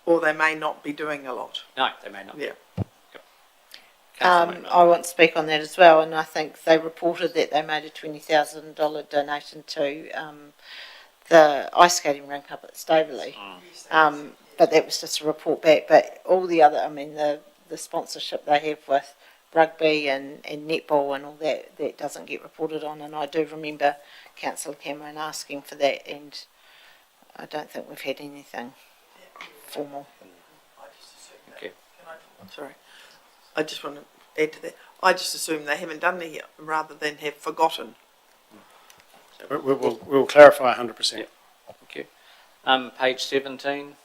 Or they may not be doing a lot. No, they may not. Yeah. Councillor McMillan. I want to speak on that as well, and I think they reported that they made a $20,000 donation to the ice skating rink up at Staveley. But that was just a report back. But all the other, I mean, the sponsorship they have with rugby and netball and all that, that doesn't get reported on. And I do remember Councillor Cameron asking for that, and I don't think we've had anything formal. Okay. Sorry. I just want to add to that. I just assume they haven't done it yet rather than have forgotten. We'll clarify 100%. Yep. Thank you. Page 17.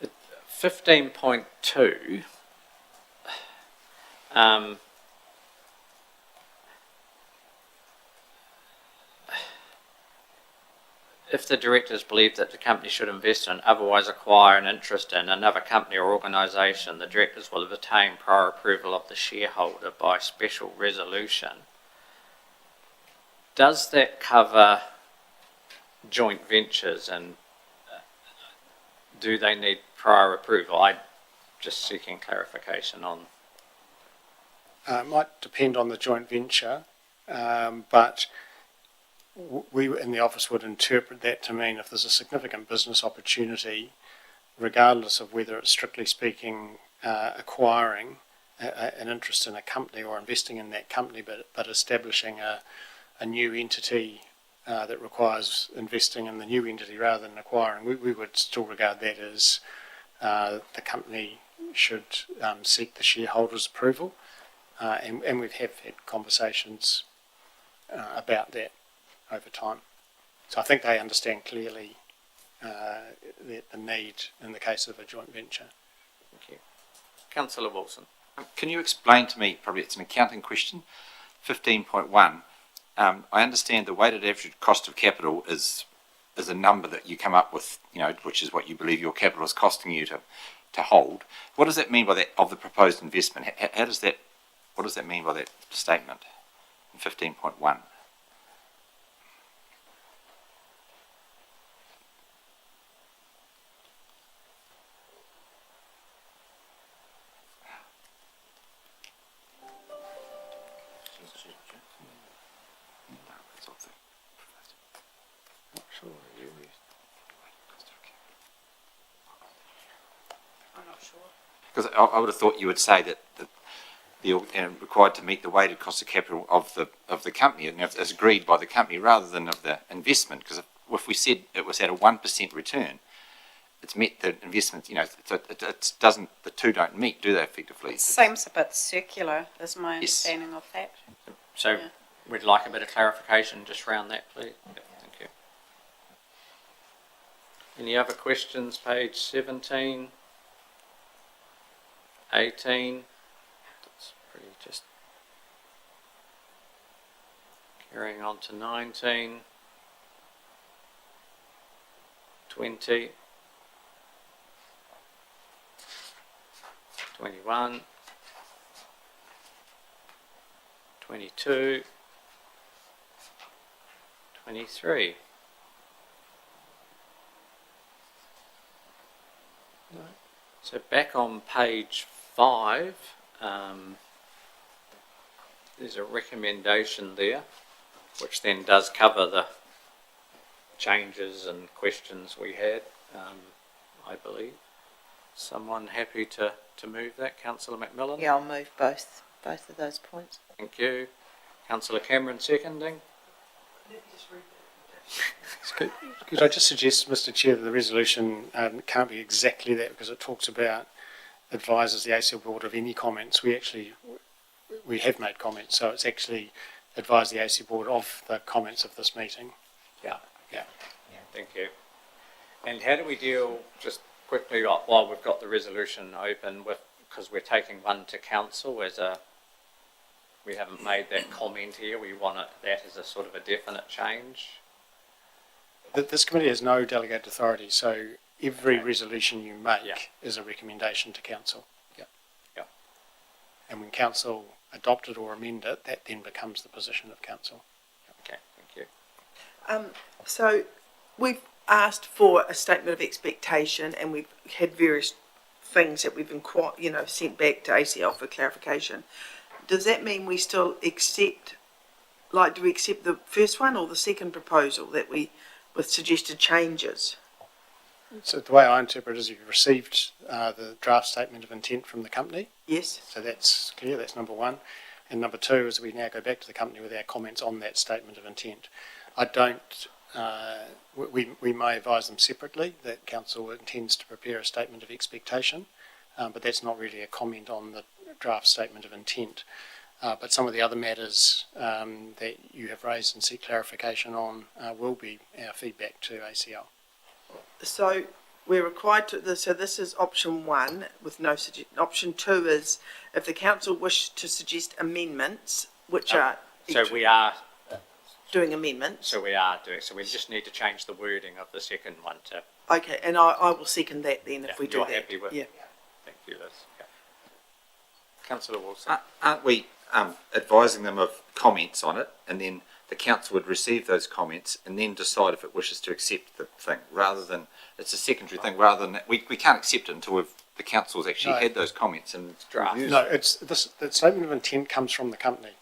At 15.2, if the directors believe that the company should invest in, otherwise acquire an interest in another company or organisation, the directors will obtain prior approval of the shareholder by special resolution. Does that cover joint ventures, and do they need prior approval? I'm just seeking clarification on. It might depend on the joint venture, but we in the office would interpret that to mean if there's a significant business opportunity, regardless of whether it's strictly speaking acquiring an interest in a company or investing in that company, but establishing a new entity that requires investing in the new entity rather than acquiring, we would still regard that as the company should seek the shareholders' approval, and we have had conversations about that over time. So I think they understand clearly the need in the case of a joint venture. Thank you. Councillor Wilson. Can you explain to me, probably it's an accounting question, 15.1, I understand the weighted average cost of capital is a number that you come up with, which is what you believe your capital is costing you to hold. What does that mean by that, of the proposed investment? What does that mean by that statement in 15.1? I'm not sure. Because I would have thought you would say that required to meet the weighted cost of capital of the company, and it's agreed by the company rather than of the investment. Because if we said it was at a 1% return, it's met the investment. It doesn't. The two don't meet, do they? Effectively, It seems a bit circular, is my understanding of that. So we'd like a bit of clarification just around that, please. Yep, thank you. Any other questions? Page 17, 18. That's pretty just carrying on to 19, 20, 21, 22, 23. So back on page 5, there's a recommendation there, which then does cover the changes and questions we had, I believe. Someone happy to move that? Councillor McMillan? Yeah, I'll move both of those points. Thank you. Councillor Cameron seconding. Could I just suggest, Mr. Chair, that the resolution can't be exactly that, because it talks about advises the ACL board of any comments. We have made comments, so it's actually advised the ACL board of the comments of this meeting. Yeah. Yeah. Thank you. And how do we deal, just quickly, while we've got the resolution open, with, because we're taking one to council we haven't made that comment here, we want that as a sort of a definite change. This committee has no delegated authority, so every Okay. resolution you make Yeah. is a recommendation to council. Yeah. Yeah. And when council adopt it or amend it, that then becomes the position of council. Okay, thank you. So we've asked for a statement of expectation, and we've had various things that we've sent back to ACL for clarification. Does that mean we still accept, do we accept the first one or the second proposal with suggested changes? So the way I interpret it is you've received the draft statement of intent from the company. Yes? So that's clear, that's number one. And number two is we now go back to the company with our comments on that statement of intent. I don't, we may advise them separately that council intends to prepare a statement of expectation, but that's not really a comment on the draft statement of intent. But some of the other matters that you have raised and seek clarification on will be our feedback to ACL. So we're required to, so this is option one with no option two is if the council wish to suggest amendments, which are So we are doing amendments. so we just need to change the wording of the second one to, Okay, and I will second that then if we do you're that. happy with? Yeah. Thank you, Liz. Yeah. Councillor Wilson. Aren't we advising them of comments on it, and then the council would receive those comments and then decide if it wishes to accept the thing, rather than, it's a secondary thing, rather than, we can't accept it until the council's actually No. had those comments and Draft. reviews. No, it's this. The statement of intent comes from the company,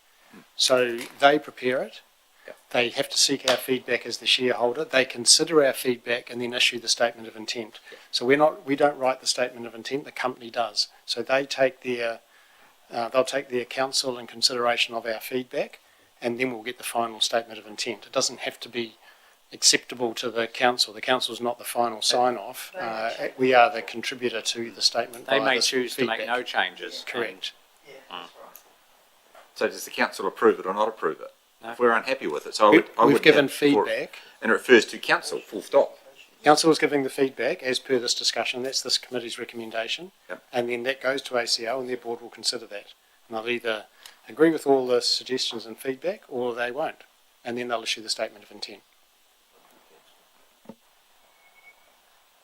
so they prepare it. Yep. They have to seek our feedback as the shareholder. They consider our feedback and then issue the statement of intent. So we don't write the statement of intent. The company does. So they take they'll take their counsel in consideration of our feedback, and then we'll get the final statement of intent. It doesn't have to be acceptable to the council. The council is not the final sign-off. We are the contributor to the statement. They via may this choose to make feedback. no changes. Correct. So does the council approve it or not approve it? No. If we're unhappy with it, so I We've would given have for- feedback. and it refers to council, full stop. Council is giving the feedback as per this discussion. That's this committee's recommendation. Yep. And then that goes to ACL and their board will consider that. And they'll either agree with all the suggestions and feedback or they won't. And then they'll issue the statement of intent.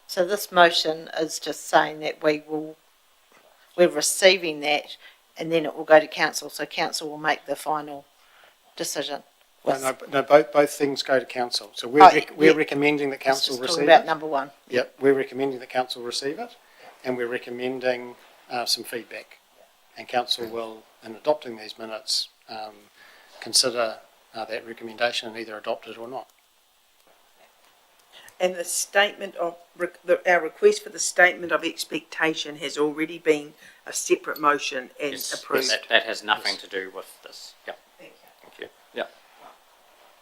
So this motion is just saying that we're receiving that and then it will go to council, so council will make the final decision. No, both things go to council. So we're yeah. recommending that council Let's just talk receive about it. number one. Yep, we're recommending that council receive it, and we're recommending some feedback. And council will, in adopting these minutes, consider that recommendation and either adopt it or not. And the statement of, our request for the statement of expectation has already been a separate motion and Yes, approved. that has nothing Yes. to do with this. Yep. Thank you. Thank you. Yep.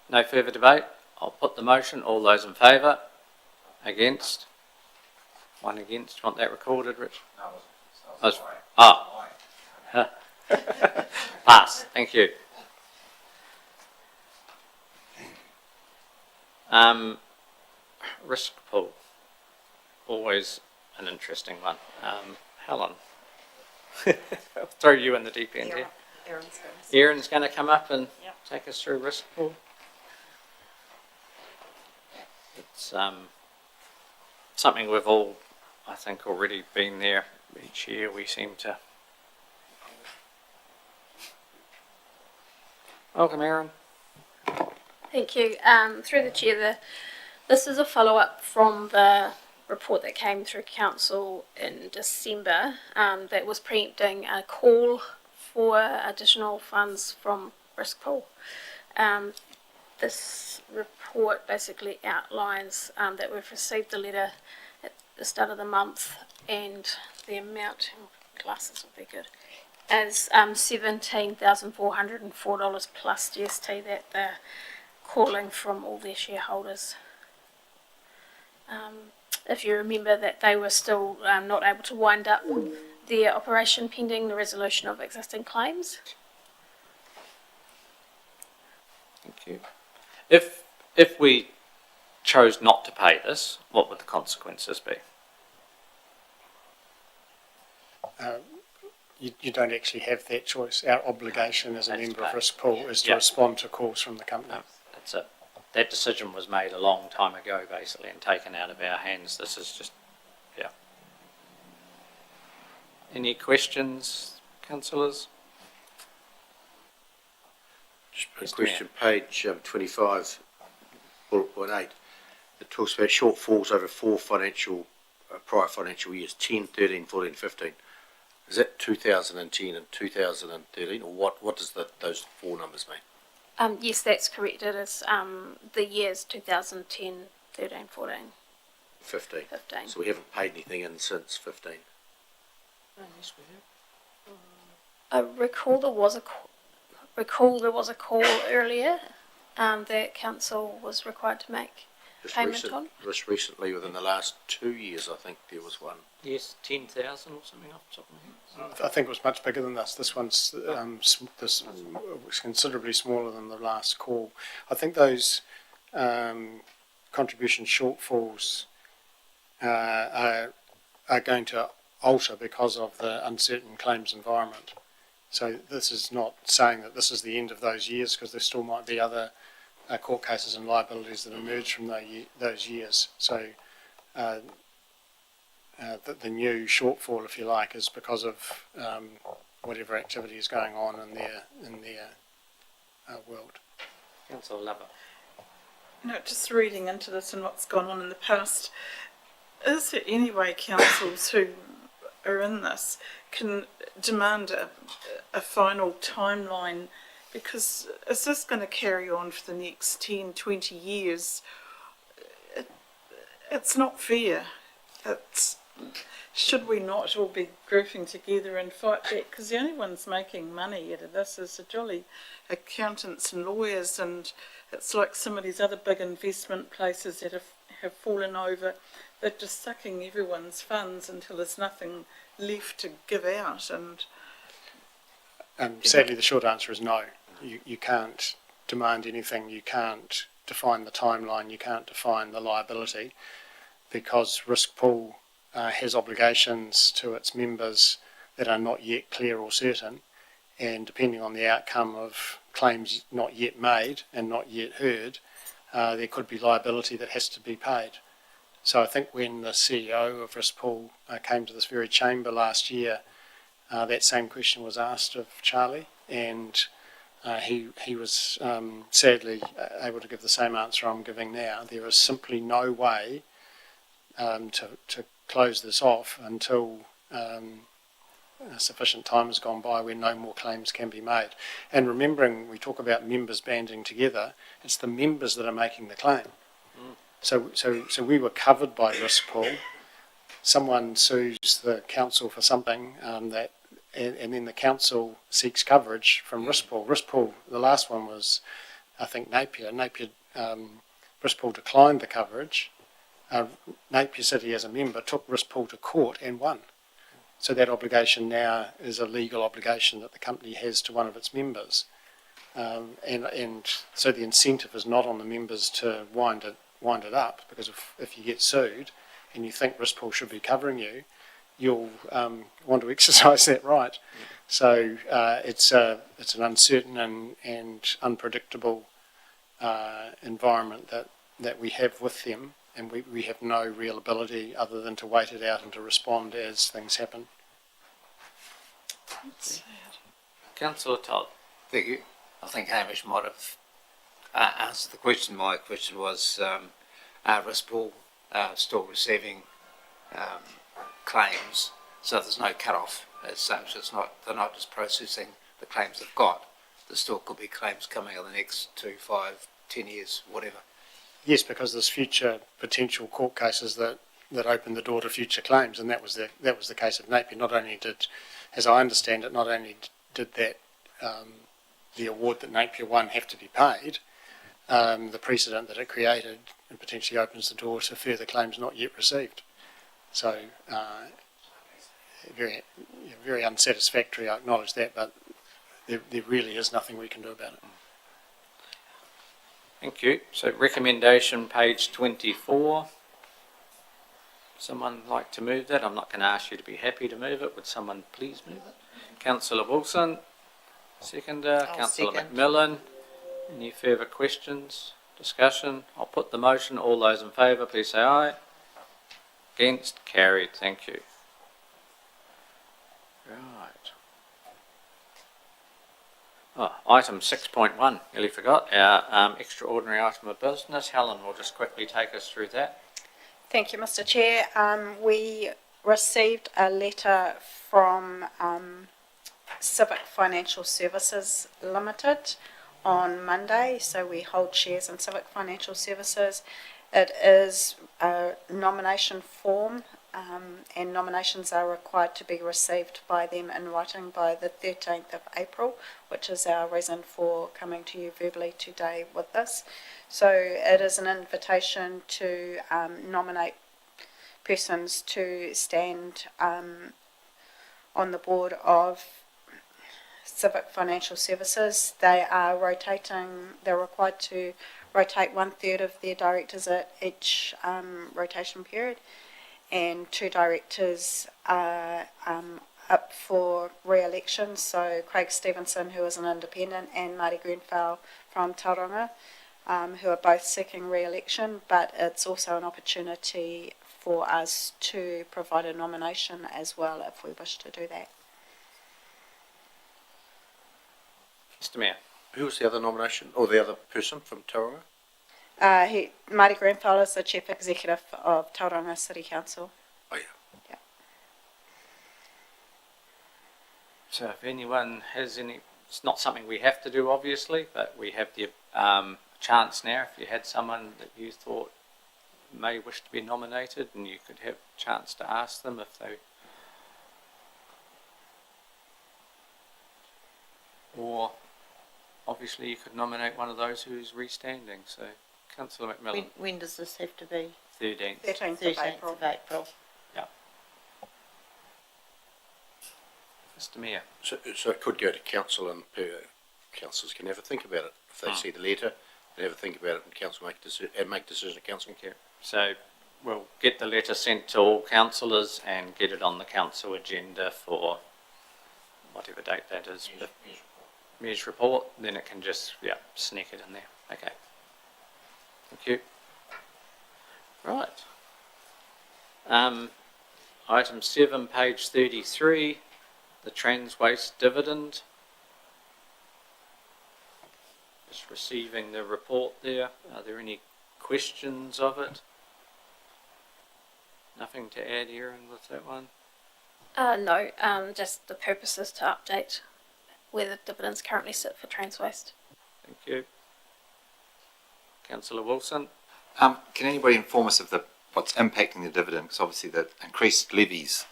No further debate. I'll put the motion. All those in favour? Against? One against. Want that recorded, Rich? No. Pass. Thank you. Riskpool. Always an interesting one. Helen. I'll throw you in the deep end here. Erin's going to come up and take us through Riskpool. It's something we've all, I think, already been there. Each year we seem to. Welcome, Erin. Thank you. Through the chair, this is a follow-up from the report that came through council in December that was preempting a call for additional funds from Riskpool. This report basically outlines that we've received the letter at the start of the month and the amount, glasses would be good, as $17,404 plus GST that they're calling from all their shareholders. If you remember that they were still not able to wind up their operation pending the resolution of existing claims. Thank you. If we chose not to pay this, what would the consequences be? You don't actually have that choice. Our obligation as a That's member of pay. Riskpool is to Yeah. respond to calls from the company. That's it. that decision was made a long time ago, basically, and taken out of our hands. This is just, yeah. Any questions, councillors? Just a Mr. question, page 25, bullet point 8. It talks about shortfalls over four prior financial years, 10, 13, 14, 15. Is that 2010 and 2013, or what does those four numbers mean? Yes, that's correct. It is the years 2010, 13, 14, 15. 15. So we haven't paid anything in since 15. I recall there was a call earlier that council was required to make payment on. Just recently, within the last 2 years, I think there was one. Yes, 10,000 or something off the top of my head. I think it was much bigger than this. This one's this was considerably smaller than the last call. I think those contribution shortfalls are going to alter because of the uncertain claims environment. So this is not saying that this is the end of those years, because there still might be other court cases and liabilities that emerge from those years. So the new shortfall, if you like, is because of whatever activity is going on in their world. Councillor Lover. No, just reading into this and what's gone on in the past, is there any way councils who are in this can demand a final timeline? Because is this going to carry on for the next 10, 20 years? It's not fair. Should we not all be grouping together and fight back? Because the only ones making money out of this is the jolly accountants and lawyers, and it's like some of these other big investment places that have fallen over. They're just sucking everyone's funds until there's nothing left to give out. And Sadly, the short answer is no. You can't demand anything. You can't define the timeline. You can't define the liability, because Riskpool has obligations to its members that are not yet clear or certain, and depending on the outcome of claims not yet made and not yet heard, there could be liability that has to be paid. So I think when the CEO of Riskpool came to this very chamber last year, that same question was asked of Charlie, and he was sadly able to give the same answer I'm giving now. There is simply no way to close this off until sufficient time has gone by when no more claims can be made. And remembering, we talk about members banding together, it's the members that are making the claim. So we were covered by Riskpool. Someone sues the council for something and then the council seeks coverage from Riskpool. Riskpool, the last one was, I think, Napier. Riskpool declined the coverage. Napier City, as a member, took Riskpool to court and won. So that obligation now is a legal obligation that the company has to one of its members. And so the incentive is not on the members to wind it up, because if you get sued and you think Riskpool should be covering you, you'll want to exercise that right. So it's an uncertain and unpredictable environment that we have with them, and we have no real ability other than to wait it out and to respond as things happen. Councillor Todd. Thank you. I think Hamish might have answered the question. My question was, are Riskpool still receiving claims, so there's no cut-off as such? They're not just processing the claims they've got. There still could be claims coming in the next 2, 5, 10 years, whatever. Yes, because there's future potential court cases that open the door to future claims, and that was the case of Napier. Not only did, as I understand it, not only did that the award that Napier won have to be paid, the precedent that it created and potentially opens the door to further claims not yet received. So very unsatisfactory, I acknowledge that, but there really is nothing we can do about it. Thank you. So recommendation, page 24. Someone like to move that? I'm not going to ask you to be happy to move it. Would someone please move it? Councillor Wilson, seconder. Councillor second. McMillan. Any further questions? Discussion. I'll put the motion. All those in favour, please say aye. Against? Carried. Thank you. Right. Oh, item 6.1, nearly forgot, our extraordinary item of business. Helen will just quickly take us through that. Thank you, Mr. Chair. We received a letter from Civic Financial Services Limited on Monday, so we hold shares in Civic Financial Services. It is a nomination form, and nominations are required to be received by them in writing by the 13th of April, which is our reason for coming to you verbally today with this. So it is an invitation to nominate persons to stand on the board of Civic Financial Services. They are rotating, they're required to rotate 1/3 of their directors at each rotation period, and 2 directors are up for re-election. So Craig Stevenson, who is an independent, and Marty Grenfell from Tauranga, who are both seeking re-election, but it's also an opportunity for us to provide a nomination as well if we wish to do that. Mr Mayor. Who was the other nomination, or the other person from Tauranga? Marty Grenfell is the Chief Executive of Tauranga City Council. Oh, yeah. Yeah. So if anyone has any, it's not something we have to do obviously, but we have the chance now. If you had someone that you thought may wish to be nominated, and you could have a chance to ask them if they, or obviously you could nominate one of those who's restanding. So Councillor McMillan. When does this have to be? 13th. 13th of April. of April. Yeah. Mr Mayor. So it could go to council, and councillors can have a think about it. If they see the letter, they have a think about it, and council make decision at council. So we'll get the letter sent to all councillors and get it on the council agenda for whatever date that is. Mayor's report, then it can just, sneak it in there. Okay. Thank you. Right. Item 7, page 33, the Transwaste Dividend. Just receiving the report there. Are there any questions of it? Nothing to add, Erin, with that one? No, just the purpose is to update where the dividends currently sit for Transwaste. Thank you. Councillor Wilson. Can anybody inform us of what's impacting the dividend? Because obviously the increased levies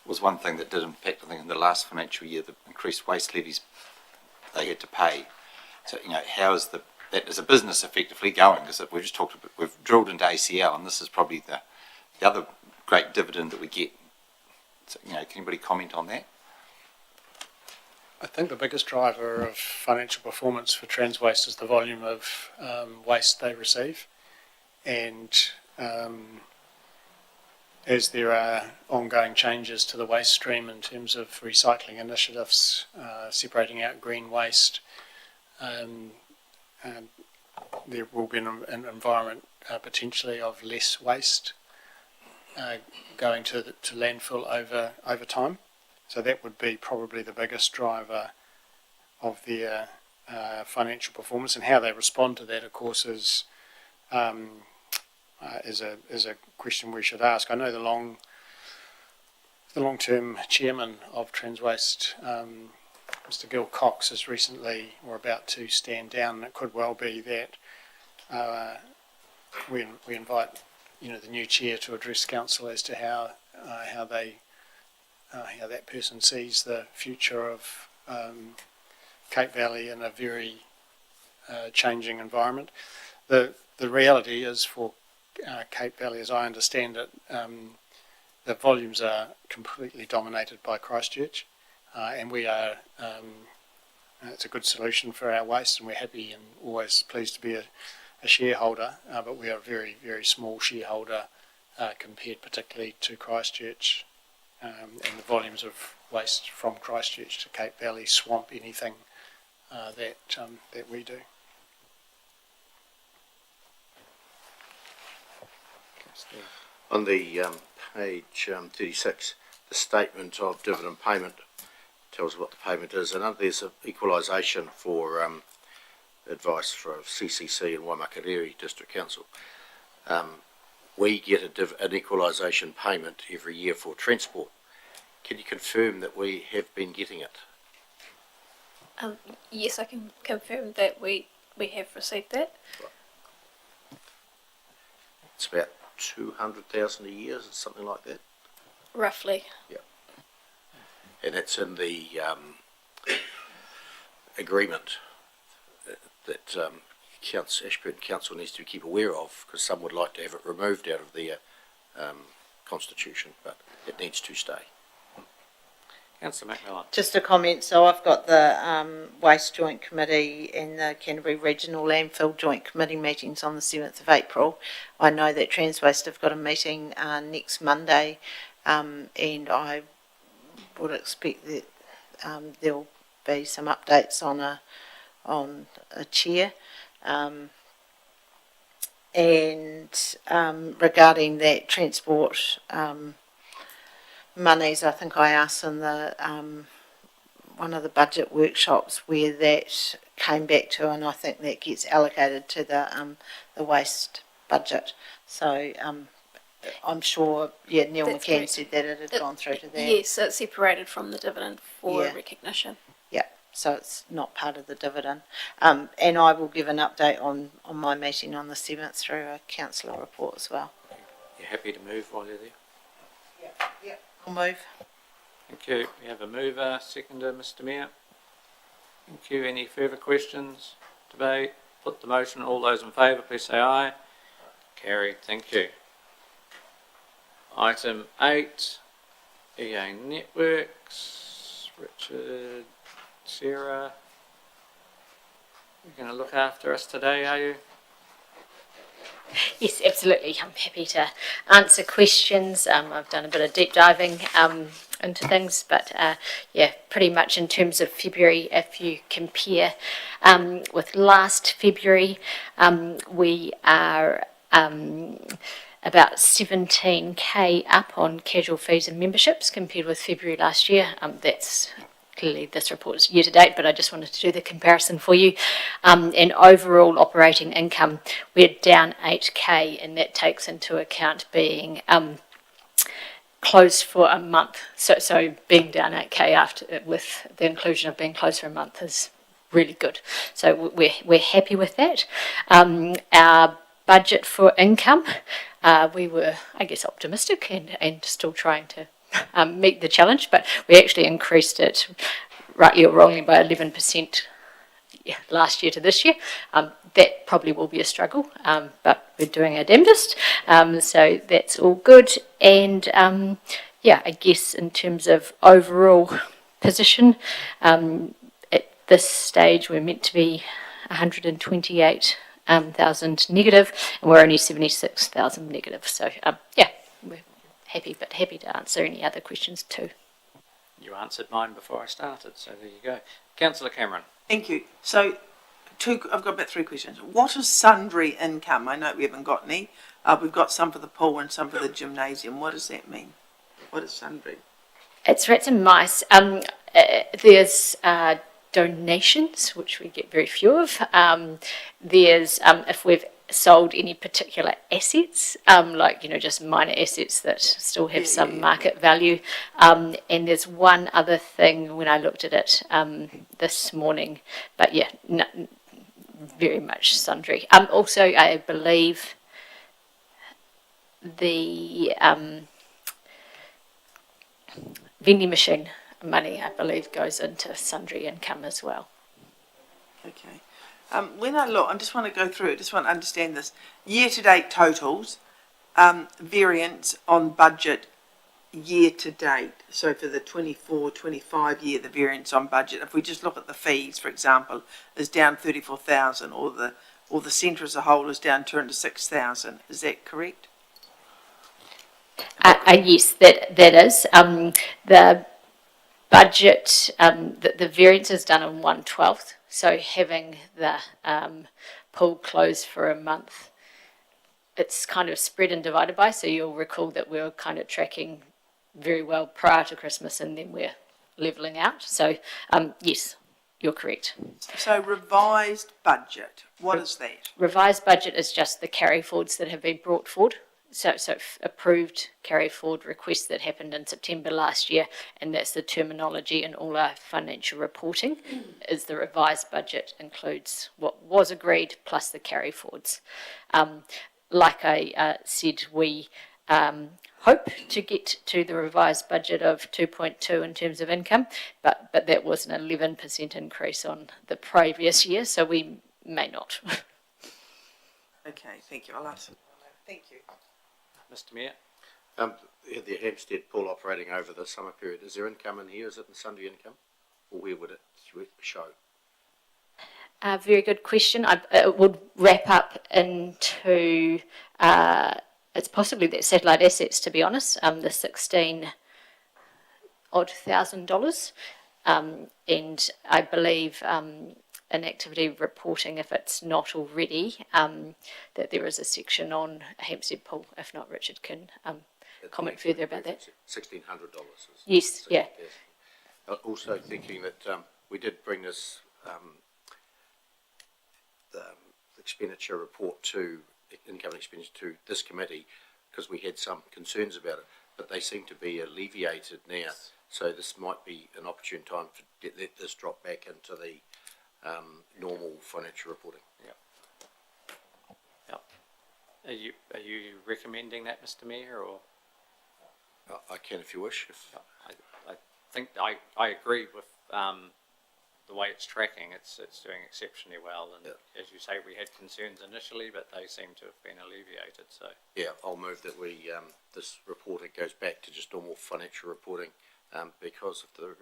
was one thing that did impact, I think, in the last financial year, the increased waste levies they had to pay. So, how is that as a business effectively going? Because we've just talked about, we've drilled into ACL, and this is probably the other great dividend that we get. So, can anybody comment on that? I think the biggest driver of financial performance for Transwaste is the volume of waste they receive, and as there are ongoing changes to the waste stream in terms of recycling initiatives, separating out green waste, there will be an environment potentially of less waste going to landfill over time. So that would be probably the biggest driver of their financial performance, and how they respond to that, of course, is a question we should ask. I know the long-term chairman of Transwaste, Mr. Gil Cox, is recently or about to stand down, and it could well be that we invite the new chair to address council as to how that person sees the future of Cape Valley in a very changing environment. The reality is for Cape Valley, as I understand it, the volumes are completely dominated by Christchurch, and we are. It's a good solution for our waste, and we're happy and always pleased to be a shareholder, but we are a very, very small shareholder compared particularly to Christchurch, and the volumes of waste from Christchurch to Cape Valley swamp anything that we do. On the page 36, the statement of dividend payment tells what the payment is, and there's an equalisation for advice for CCC and Waimakariri District Council. We get an equalisation payment every year for transport. Can you confirm that we have been getting it? Yes, I can confirm that we have received that. It's about 200,000 a year, something like that. Roughly. And it's in the agreement that Ashburton Council needs to keep aware of, because some would like to have it removed out of their constitution, but it needs to stay. Councillor McMillan. Just a comment, so I've got the Waste Joint Committee and the Canterbury Regional Landfill Joint Committee meetings on the 7th of April. I know that Transwaste have got a meeting next Monday, and I would expect that there'll be some updates on a chair. And regarding that transport monies, I think I asked in the one of the budget workshops where that came back to, and I think that gets allocated to the waste budget. So I'm sure, Neil That's McCann correct. said that it had gone through to that. Yes, it's separated from the dividend for Yeah. recognition. Yeah, so it's not part of the dividend. And I will give an update on my meeting on the 7th through a councillor report as well. You're happy to move while you're there? Yeah. I'll move. Thank you. We have a mover, seconder, Mr Mayor. Thank you. Any further questions, debate? Put the motion. All those in favour, please say aye. Carried. Thank you. Item 8, EA Networks. Richard, Sarah, you're going to look after us today, are you? Yes, absolutely. I'm happy to answer questions. I've done a bit of deep diving into things, but pretty much in terms of February, if you compare with last February, we are about 17k up on casual fees and memberships compared with February last year. That's clearly this report is year to date, but I just wanted to do the comparison for you. And overall operating income, we're down 8k, and that takes into account being closed for a month. So being down 8k after, with the inclusion of being closed for a month, is really good. So we're happy with that. Our budget for income, we were, I guess, optimistic and still trying to meet the challenge, but we actually increased it, rightly or wrongly, by 11% last year to this year. That probably will be a struggle, but we're doing our damnedest, so that's all good. And I guess in terms of overall position, at this stage we're meant to be 128,000 negative, and we're only 76,000 negative. So we're happy to answer any other questions too. You answered mine before I started, so there you go. Councillor Cameron. Thank you. So, I've got about 3 questions. What is sundry income? I know we haven't got any. We've got some for the pool and some for the gymnasium. What does that mean? What is sundry? It's rats and mice. There's donations, which we get very few of. There's if we've sold any particular assets, just minor assets that still have some market value. And there's one other thing when I looked at it this morning, but very much sundry. Also, I believe the vending machine money, I believe, goes into sundry income as well. Okay. When I look, I just want to go through it, just want to understand this. Year-to-date totals, variance on budget year-to-date. So for the 24-25 year, the variance on budget, if we just look at the fees, for example, is down 34,000, or the centre as a whole is down 206,000. Is that correct? Yes, that is. The budget, the variance is done in 1/12. So having the pool closed for a month it's kind of spread and divided by, so you'll recall that we were kind of tracking very well prior to Christmas and then we're levelling out. So, yes, you're correct. So revised budget, what is that? Revised budget is just the carry forwards that have been brought forward. So approved carry forward requests that happened in September last year, and that's the terminology in all our financial reporting, is the revised budget includes what was agreed plus the carry forwards. Like I said, we hope to get to the revised budget of 2.2 in terms of income, but that was an 11% increase on the previous year, so we may not. Okay, thank you. I'll ask. Thank you. Mr Mayor? The Hampstead pool operating over the summer period, is there income in here? Is it in Sunday income? Or where would it show? Very good question. It would wrap up into, it's possibly that satellite assets, to be honest, the 16 odd $1,000. And I believe in activity reporting, if it's not already, that there is a section on Hampstead Pool. If not, Richard can comment further about that. $1,600. Yes, yeah. Also thinking that we did bring this the expenditure report to income and expenditure to this committee because we had some concerns about it, but they seem to be alleviated now. So this might be an opportune time to let this drop back into the normal financial reporting. Are you recommending that, Mr Mayor, or? I can if you wish. I think I agree with the way it's tracking. It's doing exceptionally well, and as you say, we had concerns initially, but they seem to have been alleviated. So yeah, I'll move that we this reporting goes back to just normal financial reporting because of the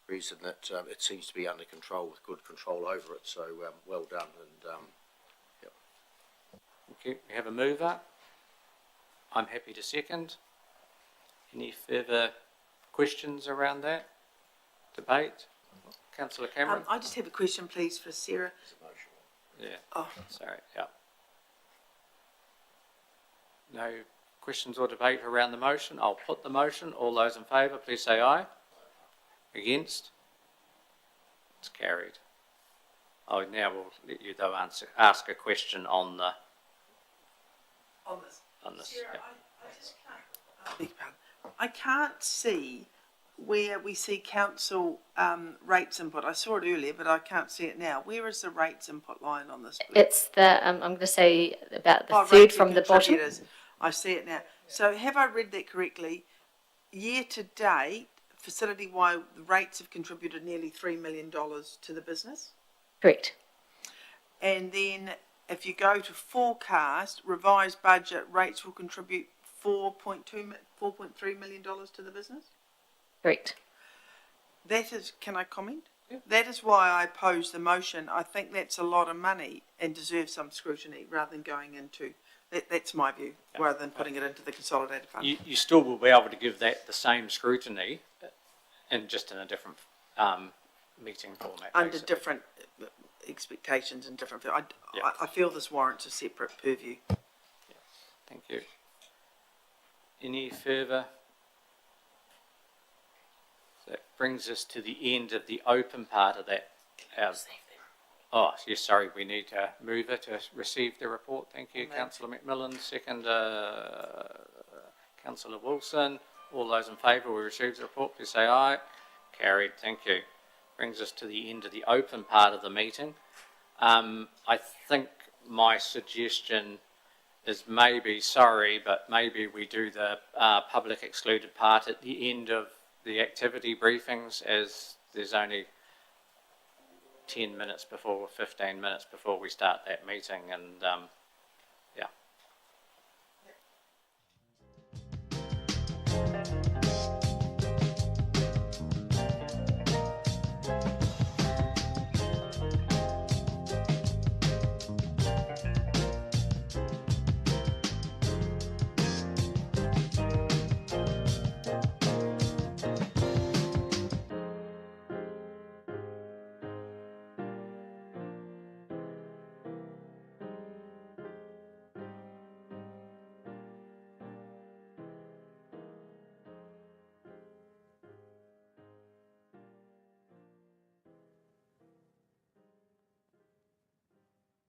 reason that it seems to be under control with good control over it. So well done, and okay, we have a mover. I'm happy to second. Any further questions around that debate? Councillor Cameron? I just have a question, please, for Sarah. Yeah. Oh. Sorry, yeah. No questions or debate around the motion? I'll put the motion. All those in favour, please say aye. Against? It's carried. Oh, now we'll let you, though, ask a question on the... On this. Sarah, yeah. I just can't... beg your pardon. I can't see where we see council rates input. I saw it earlier, but I can't see it now. Where is the rates input line on this? It's the, I'm going to say about the third from the bottom. I see it now. So have I read that correctly? Year to date, facility-wide, the rates have contributed nearly $3 million to the business? Correct. And then if you go to forecast, revised budget, rates will contribute $4.3 million to the business? Correct. That is, can I comment? Yeah. That is why I oppose the motion. I think that's a lot of money and deserves some scrutiny rather than going into, that's my view, rather than putting it into the consolidated fund. You still will be able to give that the same scrutiny and just in a different meeting format. Under basically. different expectations and different, I feel this warrants a separate purview. Thank you. Any further? That brings us to the end of the open part of that. Oh, yes, sorry, we need a mover to receive the report. Thank you, Councillor McMillan. Second, Councillor Wilson. All those in favour, we receive the report, please say aye. Carried, thank you. Brings us to the end of the open part of the meeting. I think my suggestion is maybe, sorry, but maybe we do the public excluded part at the end of the activity briefings, as there's only 10 minutes before, 15 minutes before we start that meeting, and yeah.